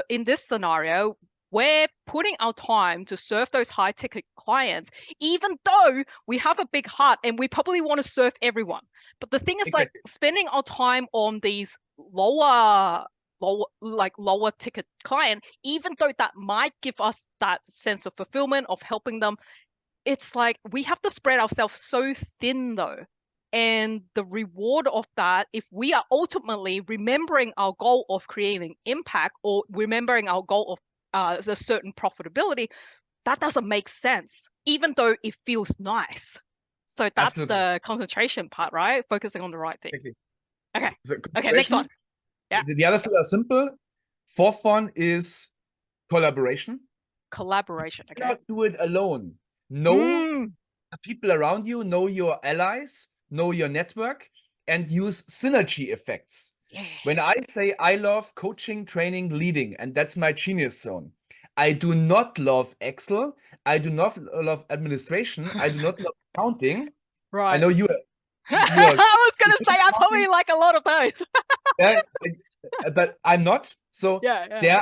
in this scenario, we're putting our time to serve those high ticket clients, even though we have a big heart and we probably want to serve everyone. But the thing is, like spending our time on these lower ticket client, even though that might give us that sense of fulfillment of helping them, it's like we have to spread ourselves so thin though. And the reward of that, if we are ultimately remembering our goal of creating impact or remembering our goal of a certain profitability, that doesn't make sense, even though it feels nice. So that's the concentration part, right? Focusing on the right thing. Okay. Okay, next one. Yeah. The other 2 are simple. 4th one is collaboration. Collaboration, okay. Do not do it alone. Know the people around you, know your allies, know your network, and use synergy effects. When I say I love coaching, training, leading, and that's my genius zone, I do not love Excel. I do not love administration. I do not love accounting. Right. I know you. I was going to say, I probably like a lot of those. Yeah, but I'm not. So there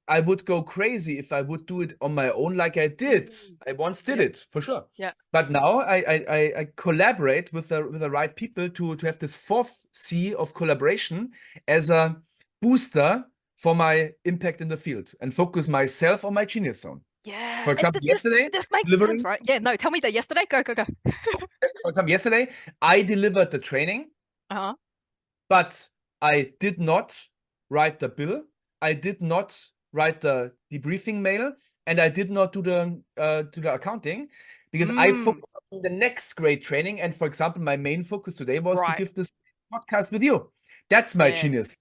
I would go crazy if I would do it on my own like I did. I once did it, for sure. Yeah. But now I collaborate with the right people to have this 4th C of collaboration as a booster for my impact in the field and focus myself on my genius zone. Yeah. For example, yesterday, this makes sense, right? Yeah, no, tell me that yesterday. Go. For example, yesterday, I delivered the training, but I did not write the bill. I did not write the debriefing mail, and I did not do the accounting because I focused on the next great training. And for example, my main focus today was to give this podcast with you. That's my genius.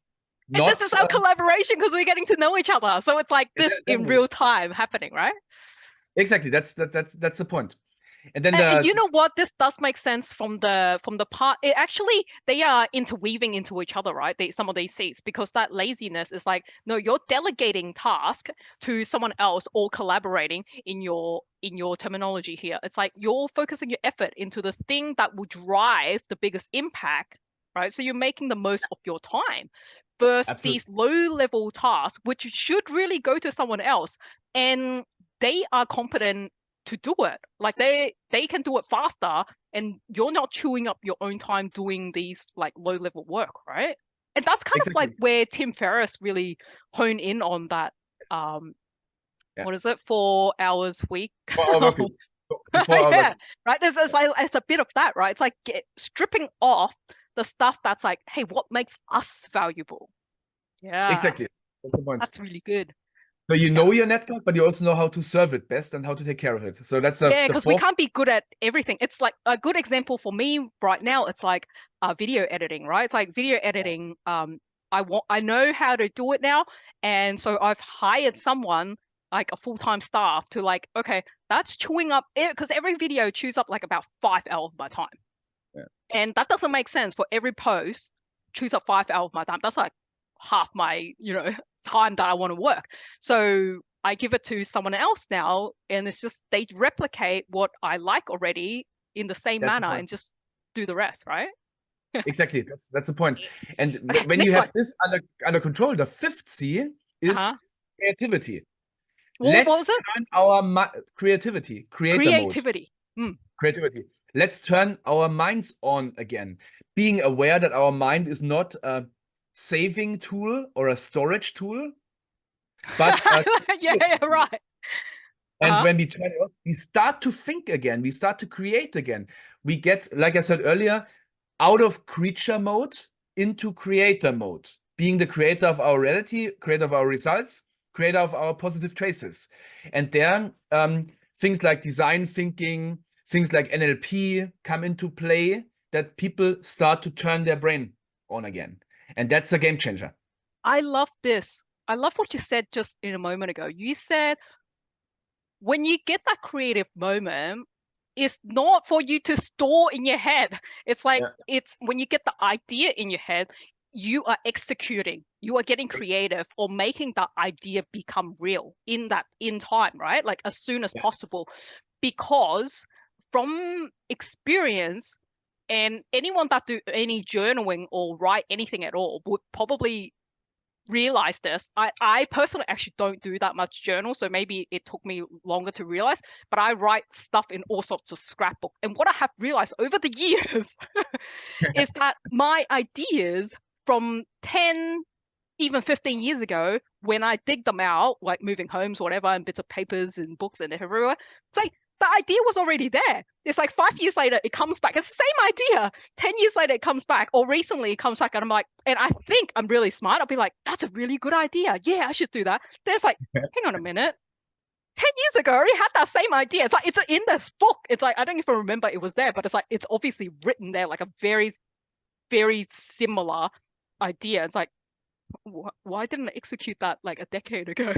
And this is our collaboration because we're getting to know each other. So it's like this in real time happening, right? Exactly. That's the point. And then you know what? This does make sense from the part. It actually, they are interweaving into each other, right? Some of these seats, because that laziness is like, no, you're delegating task to someone else or collaborating in your terminology here. It's like you're focusing your effort into the thing that will drive the biggest impact, right? So you're making the most of your time versus these low-level tasks, which should really go to someone else, and they are competent to do it. Like they can do it faster, and you're not chewing up your own time doing these like low-level work, right? And that's kind of like where Tim Ferriss really honed in on that. What is it? 4 hours week. Right. There's like, it's a bit of that, right? It's like stripping off the stuff that's like, hey, what makes us valuable? Yeah. Exactly. That's the point. That's really good. So you know your network, but you also know how to serve it best and how to take care of it. So that's the because we fourth. can't be good at everything. It's like a good example for me right now. It's like video editing, right? It's like video editing. I know how to do it now, and so I've hired someone like a full-time staff to like, okay, that's chewing up because every video chews up like about 5 hours of my time, and that doesn't make sense. For every post, chews up 5 hours of my time. That's like half my time that I want to work. So I give it to someone else now, and it's just they replicate what I like already in the same That's the manner point. and just do the rest, right? Exactly. That's the point. And when you Next have one. this under control, the fifth C is Uh-huh. creativity. What Let's was it? turn our creativity, creator mode, Creativity. creativity. Let's turn our minds on again. Being aware that our mind is not a saving tool or a storage tool, but Yeah, right. and Uh-huh. when we turn it on, we start to think again. We start to create again. We get, like I said earlier, out of creature mode into creator mode, being the creator of our reality, creator of our results, creator of our positive traces. And there, things like design thinking, things like NLP come into play, that people start to turn their brain on again. And that's a game changer. I love this. I love what you said just in a moment ago. You said when you get that creative moment, it's not for you to store in your head. It's like Yeah. it's when you get the idea in your head, you are executing, you are getting creative or making that idea become real in time, right? Like as soon as Yeah. possible. Because from experience, and anyone that do any journaling or write anything at all would probably realize this. I personally actually don't do that much journal, so maybe it took me longer to realize, but I write stuff in all sorts of scrapbook. And what I have realized over the years is that my ideas from 10, even 15 years ago, when I dig them out, like moving homes, whatever, and bits of papers and books and everywhere, it's like the idea was already there. It's like 5 years later, it comes back. It's the same idea. 10 years later, it comes back, or recently it comes back, and I'm like, and I think I'm really smart. I'll be like, that's a really good idea. Yeah, I should do that. There's like, hang on a minute. 10 years ago, I already had that same idea. It's like, it's in this book. It's like, I don't even remember it was there, but it's like, it's obviously written there, like a very, very similar idea. It's like, why didn't I execute that like a decade ago?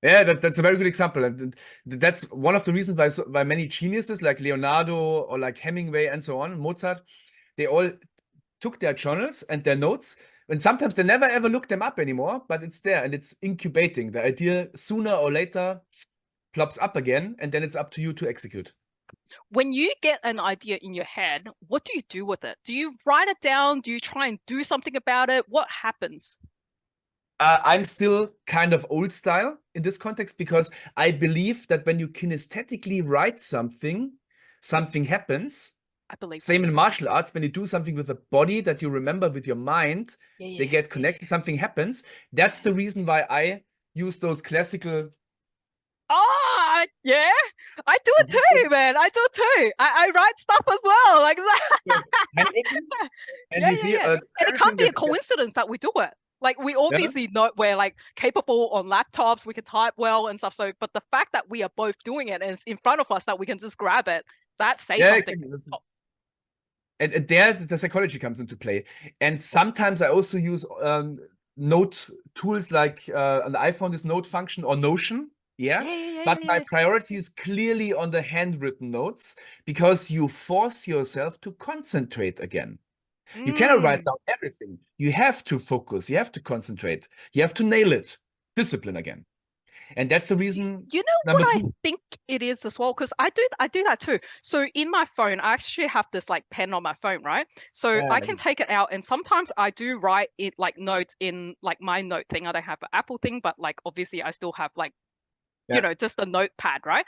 Yeah, that's a very good example. And that's one of the reasons why many geniuses like Leonardo or like Hemingway and so on, Mozart, they all took their journals and their notes, and sometimes they never ever look them up anymore, but it's there and it's incubating. The idea sooner or later plops up again, and then it's up to you to execute. When you get an idea in your head, what do you do with it? Do you write it down? Do you try and do something about it? What happens? I'm still kind of old style in this context because I believe that when you kinesthetically write something, something happens. I believe Same that in too. martial arts, when you do something with the body that you remember with your mind, Yeah, they get connected, something happens. That's the reason why I use those classical. Ah, yeah, I do it too, man. I do it too. I write stuff as well, like that. Handwritten, and Yeah, you yeah, see yeah. And it everything can't be a that's coincidence that we do it. Like we yeah, obviously know we're like capable on laptops, we can type well and stuff. So, but the fact that we are both doing it and it's in front of us that we can just grab it, that says yeah, something. exactly. And there the psychology comes into play. And sometimes I also use note tools like on the iPhone, this note function or Notion. Yeah. Yeah, yeah, yeah, But yeah, my yeah. priority is clearly on the handwritten notes because you force yourself to concentrate again. You cannot write Mm. down everything. You have to focus. You have to concentrate. You have to nail it. Discipline again. And that's the reason You know what number I two. think it is as well, because I do that too. So in my phone, I actually have this like pen on my phone, right? So Yeah, I can take it out, and sometimes I do write it like notes in like my note thing. I don't have an Apple thing, but like obviously I still have like yeah, just a notepad, right?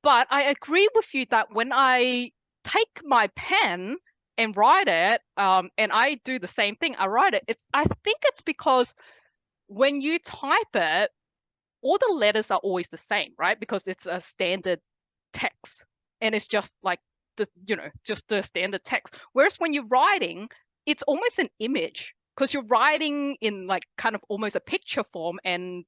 But I agree with you that when I take my pen and write it, and I do the same thing, I write it. I think it's because when you type it, all the letters are always the same, right? Because it's a standard text and it's just like just the standard text. Whereas when you're writing, it's almost an image. because you're writing in like kind of almost a picture form, and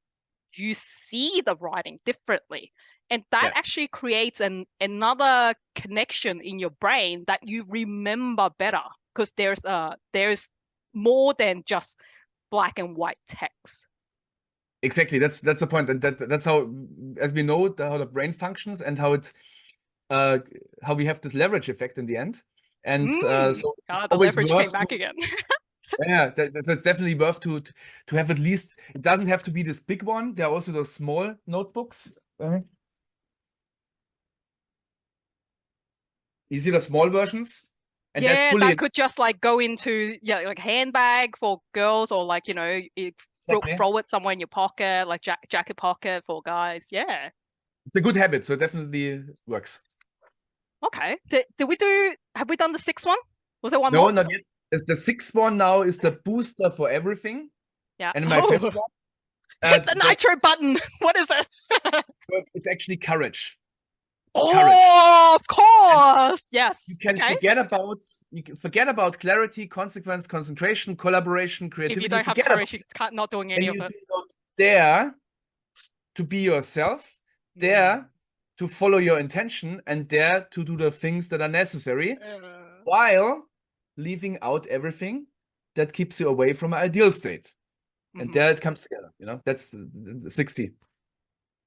you see the writing differently, and that actually creates another connection in your brain that you remember better, because there's more than just black and white text. Exactly, that's the point, and that's how, as we know, how the brain functions, and how we have this leverage effect in the end. And so it's the always leverage worth came back again. Yeah, so it's definitely worth to have at least. It doesn't have to be this big one. There are also those small notebooks. You see the small versions, and that's Yeah, fully that could just like go into like handbag for girls, or like, you know, exactly. throw it somewhere in your pocket, like jacket pocket for guys. Yeah. It's a good habit, so it definitely works. Okay. Have we done the sixth one? Was there one No, more? not yet. The sixth one now is the booster for everything. Yeah. And my favorite one, hit the nitro button. What is it? it's actually courage. Oh, of course. Yes. You can forget about clarity, consequence, concentration, collaboration, creativity. If you don't have courage, you're not doing any of it. And you do not dare to be yourself, dare to follow your intention, and dare to do the things that are necessary, while leaving out everything that keeps you away from an ideal state. And there it comes together. You know, that's the 60.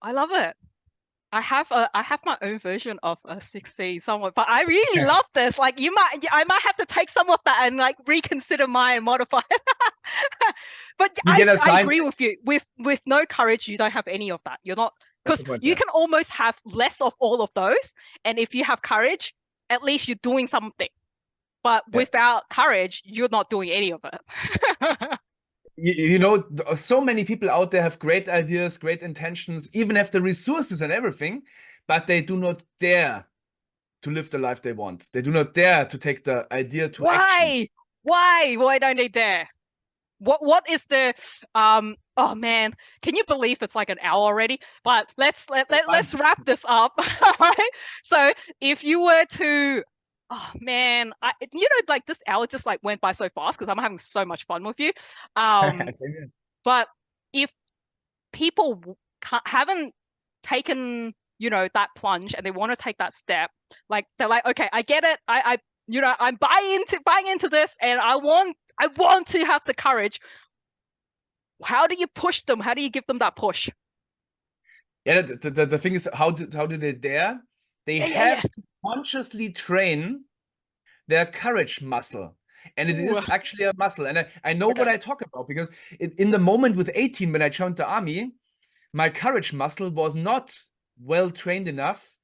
I love it. I have my own version of a 6C somewhat, but I really love this. Like I might have to take some of that and like reconsider mine, modify it. But I agree with you. With no courage, you don't have any of that. You're not, because you can almost have less of all of those. And if you have courage, at least you're doing something. But without courage, you're not doing any of it. You know, so many people out there have great ideas, great intentions, even have the resources and everything, but they do not dare to live the life they want. They do not dare to take the idea to action. Why don't they dare? What is the oh man, can you believe it's like an hour already? But let's wrap this up. All right. So if you were to, oh man, like this hour just like went by so fast because I'm having so much fun with you. But if people haven't taken, that plunge and they want to take that step, like they're like, okay, I get it. I'm buying into this, and I want to have the courage. How do you push them? How do you give them that push? Yeah, the thing is, how do they dare? They have to consciously train their courage muscle. And it is actually a muscle. And I know what I talk about, because in the moment with 18, when I joined the army, my courage muscle was not well trained enough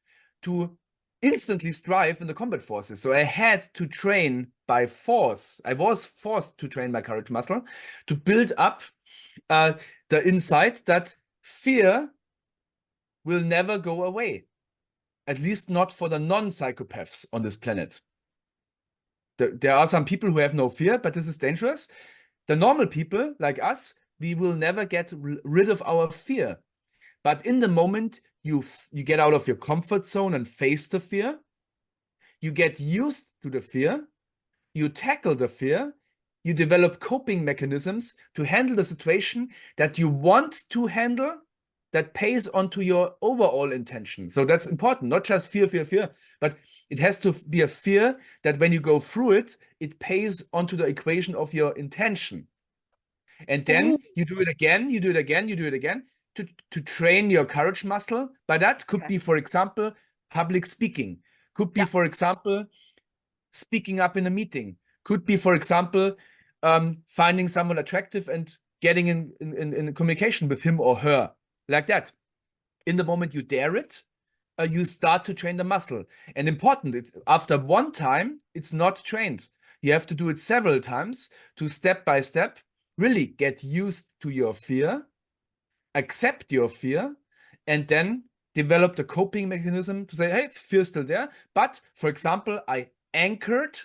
to instantly strive in the combat forces. So I had to train by force. I was forced to train my courage muscle to build up the insight that fear will never go away. At least not for the non-psychopaths on this planet. There are some people who have no fear, but this is dangerous. The normal people like us, we will never get rid of our fear. But in the moment you get out of your comfort zone and face the fear, you get used to the fear, you tackle the fear, you develop coping mechanisms to handle the situation that you want to handle, that pays onto your overall intention. So that's important, not just fear, but it has to be a fear that when you go through it, it pays onto the equation of your intention. And then you do it again, you do it again, you do it again to train your courage muscle. But that could be, for example, public speaking. Could be, for example, speaking up in a meeting. Could be, for example, finding someone attractive and getting in communication with him or her. Like that. In the moment you dare it, you start to train the muscle. And important, after one time, it's not trained. You have to do it several times to step by step, really get used to your fear, accept your fear, and then develop the coping mechanism to say, hey, fear's still there. But for example, I anchored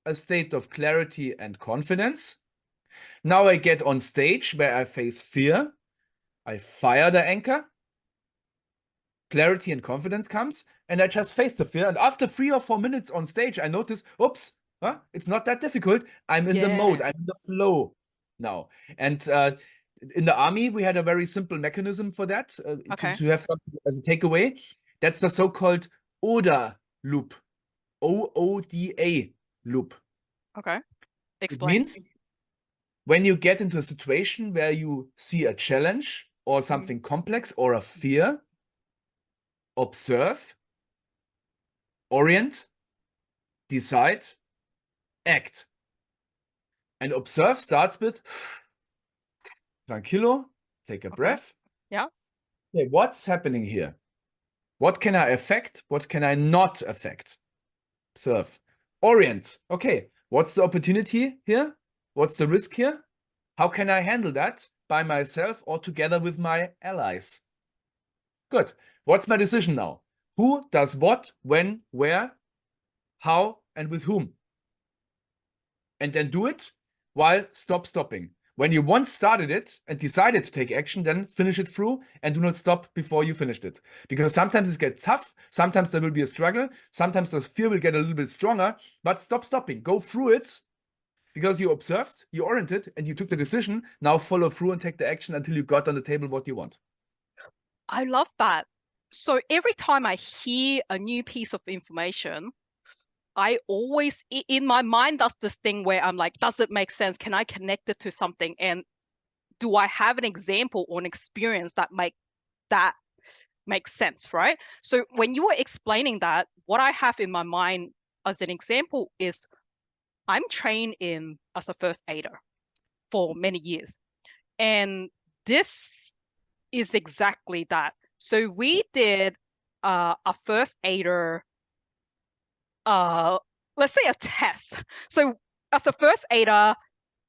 a state of clarity and confidence. Now I get on stage where I face fear. I fire the anchor, clarity and confidence comes, and I just face the fear. And after 3 or 4 minutes on stage, I notice, oops, it's not that difficult. I'm in the mode, I'm in the flow. now. And in the army, we had a very simple mechanism for that, Okay. to have something as a takeaway. That's the so-called OODA loop. OODA loop. Okay. It Explain. means when you get into a situation where you see a challenge or something complex or a fear, observe, orient, decide, act. And observe starts with tranquilo, take a Okay. breath. Yeah. Okay, what's happening here? What can I affect? What can I not affect? Observe. Orient. Okay, what's the opportunity here? What's the risk here? How can I handle that by myself or together with my allies? Good. What's my decision now? Who does what, when, where, how, and with whom? And then do it while stopping. When you once started it and decided to take action, then finish it through and do not stop before you finished it. Because sometimes it gets tough, sometimes there will be a struggle, sometimes the fear will get a little bit stronger, but stop stopping. Go through it because you observed, you oriented, and you took the decision. Now follow through and take the action until you got on the table what you want. I love that. So every time I hear a new piece of information, I always, in my mind, does this thing where I'm like, does it make sense? Can I connect it to something? And do I have an example or an experience that makes sense, right? So when you were explaining that, what I have in my mind as an example is I'm trained as a first aider for many years. And this is exactly that. So we did a first aider, let's say a test. So as a first aider,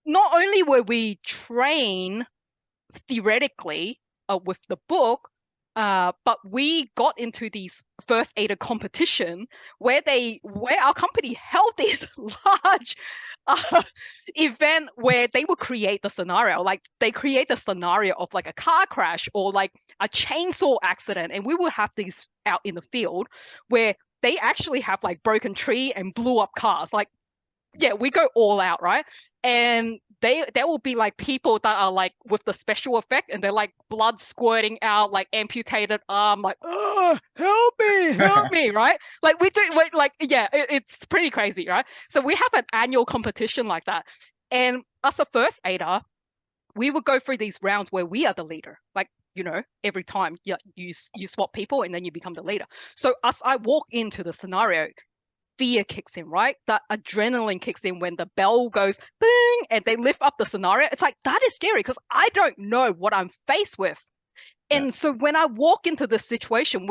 not only were we trained theoretically with the book, but we got into these first aider competition where our company held this large event where they would create the scenario. Like they create the scenario of like a car crash or like a chainsaw accident, and we would have these out in the field where they actually have like broken tree and blew up cars. Like, yeah, we go all out, right? And there will be like people that are like with the special effect and they're like blood squirting out, like amputated arm, like, oh, help me, right? Like we do, like, yeah, it's pretty crazy, right? So we have an annual competition like that. And as a first aider, we would go through these rounds where we are the leader. Like, every time you swap people and then you become the leader. So as I walk into the scenario, fear kicks in, right? That adrenaline kicks in when the bell goes bing and they lift up the scenario. It's like, that is scary because I don't know what I'm faced with. And so when I walk into this situation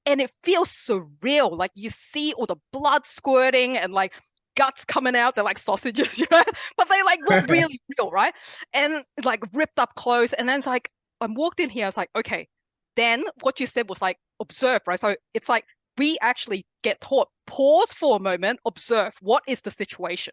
and it feels surreal, like you see all the blood squirting and like guts coming out, they're like sausages, but they like look really real, right? And like ripped up clothes. And then it's like, I walked in here, I was like, okay, then what you said was like, observe, right? So it's like, we actually get taught, pause for a moment, observe, what is the situation?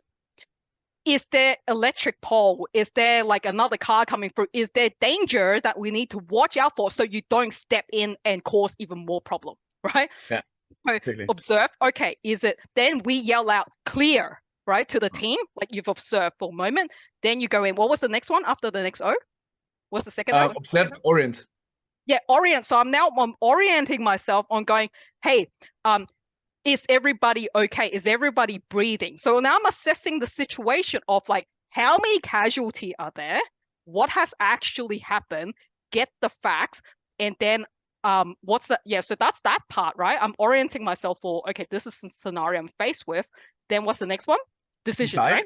Is there electric pole? Is there like another car coming through? Is there danger that we need to watch out for so you don't step in and cause even more problem, right? Yeah. So observe, okay, is it, then we yell out clear, right, to the team, like you've observed for a moment. Then you go in, what was the next one after the next O? What's the second O? Observe, orient. Yeah, orient. So I'm orienting myself on going, hey, is everybody okay? Is everybody breathing? So now I'm assessing the situation of like, how many casualties are there? What has actually happened? Get the facts. And then so that's that part, right? I'm orienting myself for, okay, this is the scenario I'm faced with. Then what's the next one? Decision, Decide.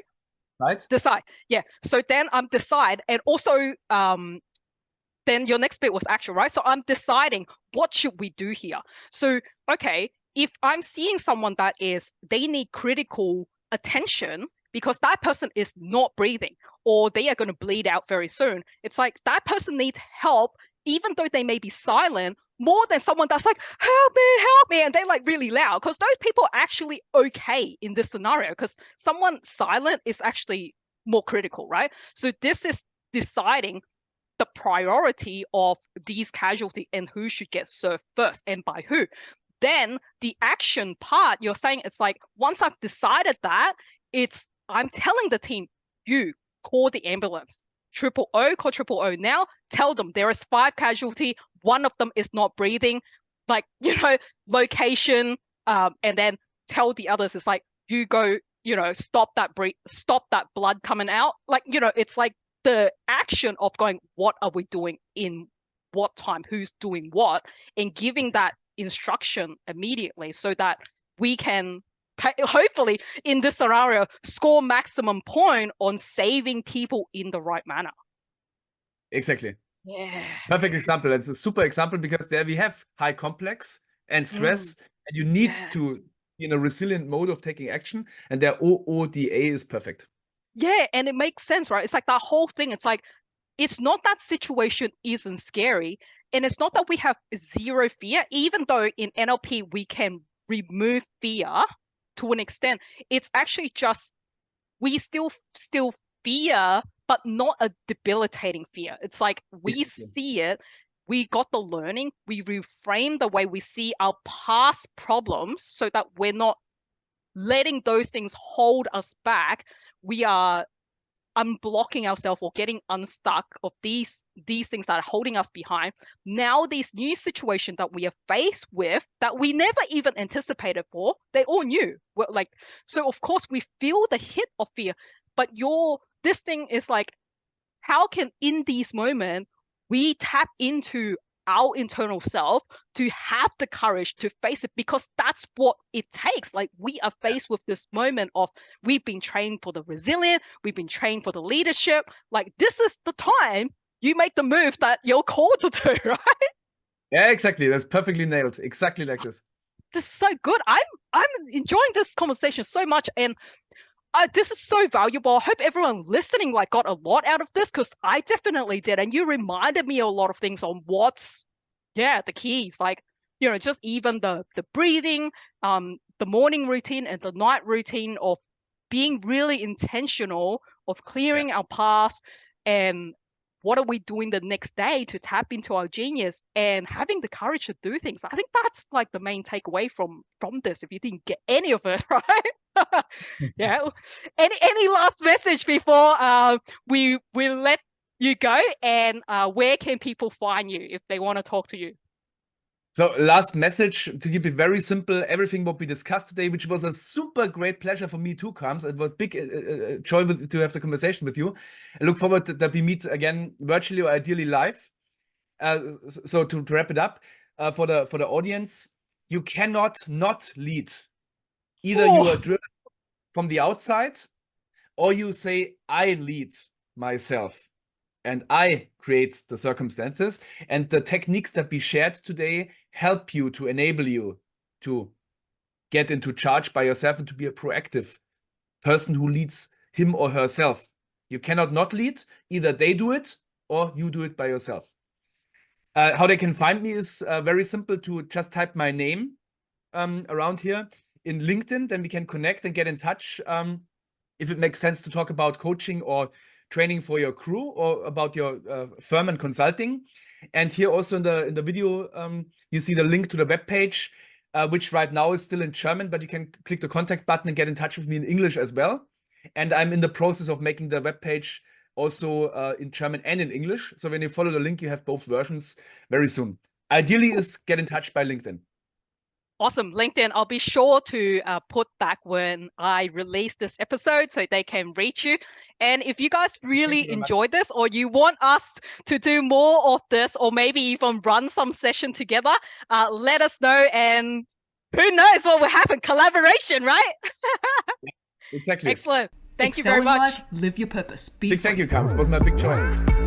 right? Decide. Yeah. So then I'm decide. And also, then your next bit was action, right? So I'm deciding what should we do here. So, okay, if I'm seeing someone that they need critical attention because that person is not breathing or they are going to bleed out very soon, it's like that person needs help, even though they may be silent, more than someone that's like, help me, and they're like really loud, because those people are actually okay in this scenario because someone silent is actually more critical, right? So this is deciding the priority of these casualties and who should get served first and by who. Then the action part, you're saying it's like, once I've decided that, I'm telling the team, you call the ambulance. triple O, call triple O now, tell them there is 5 casualty, one of them is not breathing, like, location, and then tell the others, it's like, you go, stop that blood coming out. Like, it's like the action of going, what are we doing in what time, who's doing what, and giving that instruction immediately so that we can hopefully in this scenario score maximum point on saving people in the right manner. Exactly. Yeah. Perfect example. It's a super example because there we have high complex and stress, and you need to be in a resilient mode of taking action, and their OODA is perfect. Yeah, and it makes sense, right? It's like that whole thing. It's like, it's not that situation isn't scary, and it's not that we have zero fear, even though in NLP we can remove fear to an extent. It's actually just, we still fear, but not a debilitating fear. It's like, we see it, we got the learning, we reframe the way we see our past problems so that we're not letting those things hold us back. We are unblocking ourselves or getting unstuck of these things that are holding us behind. Now these new situations that we are faced with that we never even anticipated for, they all new. Like, so of course we feel the hit of fear, but this thing is like, how can in these moments we tap into our internal self to have the courage to face it, because that's what it takes. Like, we are faced with this moment of, we've been trained for the resilient, we've been trained for the leadership. Like, this is the time you make the move that you're called to do, right? Yeah, exactly. That's perfectly nailed. Exactly like this. This is so good. I'm enjoying this conversation so much, and this is so valuable. I hope everyone listening got a lot out of this, because I definitely did. And you reminded me a lot of things on what's, the keys. Like, just even the breathing, the morning routine and the night routine of being really intentional of clearing our past, and what are we doing the next day to tap into our genius and having the courage to do things. I think that's like the main takeaway from this, if you didn't get any of it, right? Yeah. Any last message before we let you go, and where can people find you if they want to talk to you? So last message, to keep it very simple, everything what we discussed today, which was a super great pleasure for me too, Karms. It was a big joy to have the conversation with you. I look forward that we meet again virtually or ideally live. So to wrap it up, for the audience, you cannot not lead. Either you are driven from the outside, or you say, I lead myself and I create the circumstances. And the techniques that we shared today help you to enable you to get into charge by yourself and to be a proactive person who leads him or herself. You cannot not lead. Either they do it or you do it by yourself. How they can find me is very simple, to just type my name around here in LinkedIn. Then we can connect and get in touch if it makes sense to talk about coaching or training for your crew, or about your firm and consulting. And here also in the video, you see the link to the webpage, which right now is still in German, but you can click the contact button and get in touch with me in English as well. And I'm in the process of making the webpage also in German and in English. So when you follow the link, you have both versions very soon. Ideally is get in touch by LinkedIn. Awesome. LinkedIn, I'll be sure to put that when I release this episode so they can reach you. And if you guys really enjoyed this, or you want us to do more of this, or maybe even run some session together, let us know. And who knows what will happen? Collaboration, right? Exactly. Excellent. Thank you Excel very in much. life, live your purpose. Be Big thank you, Karms. It was my big joy.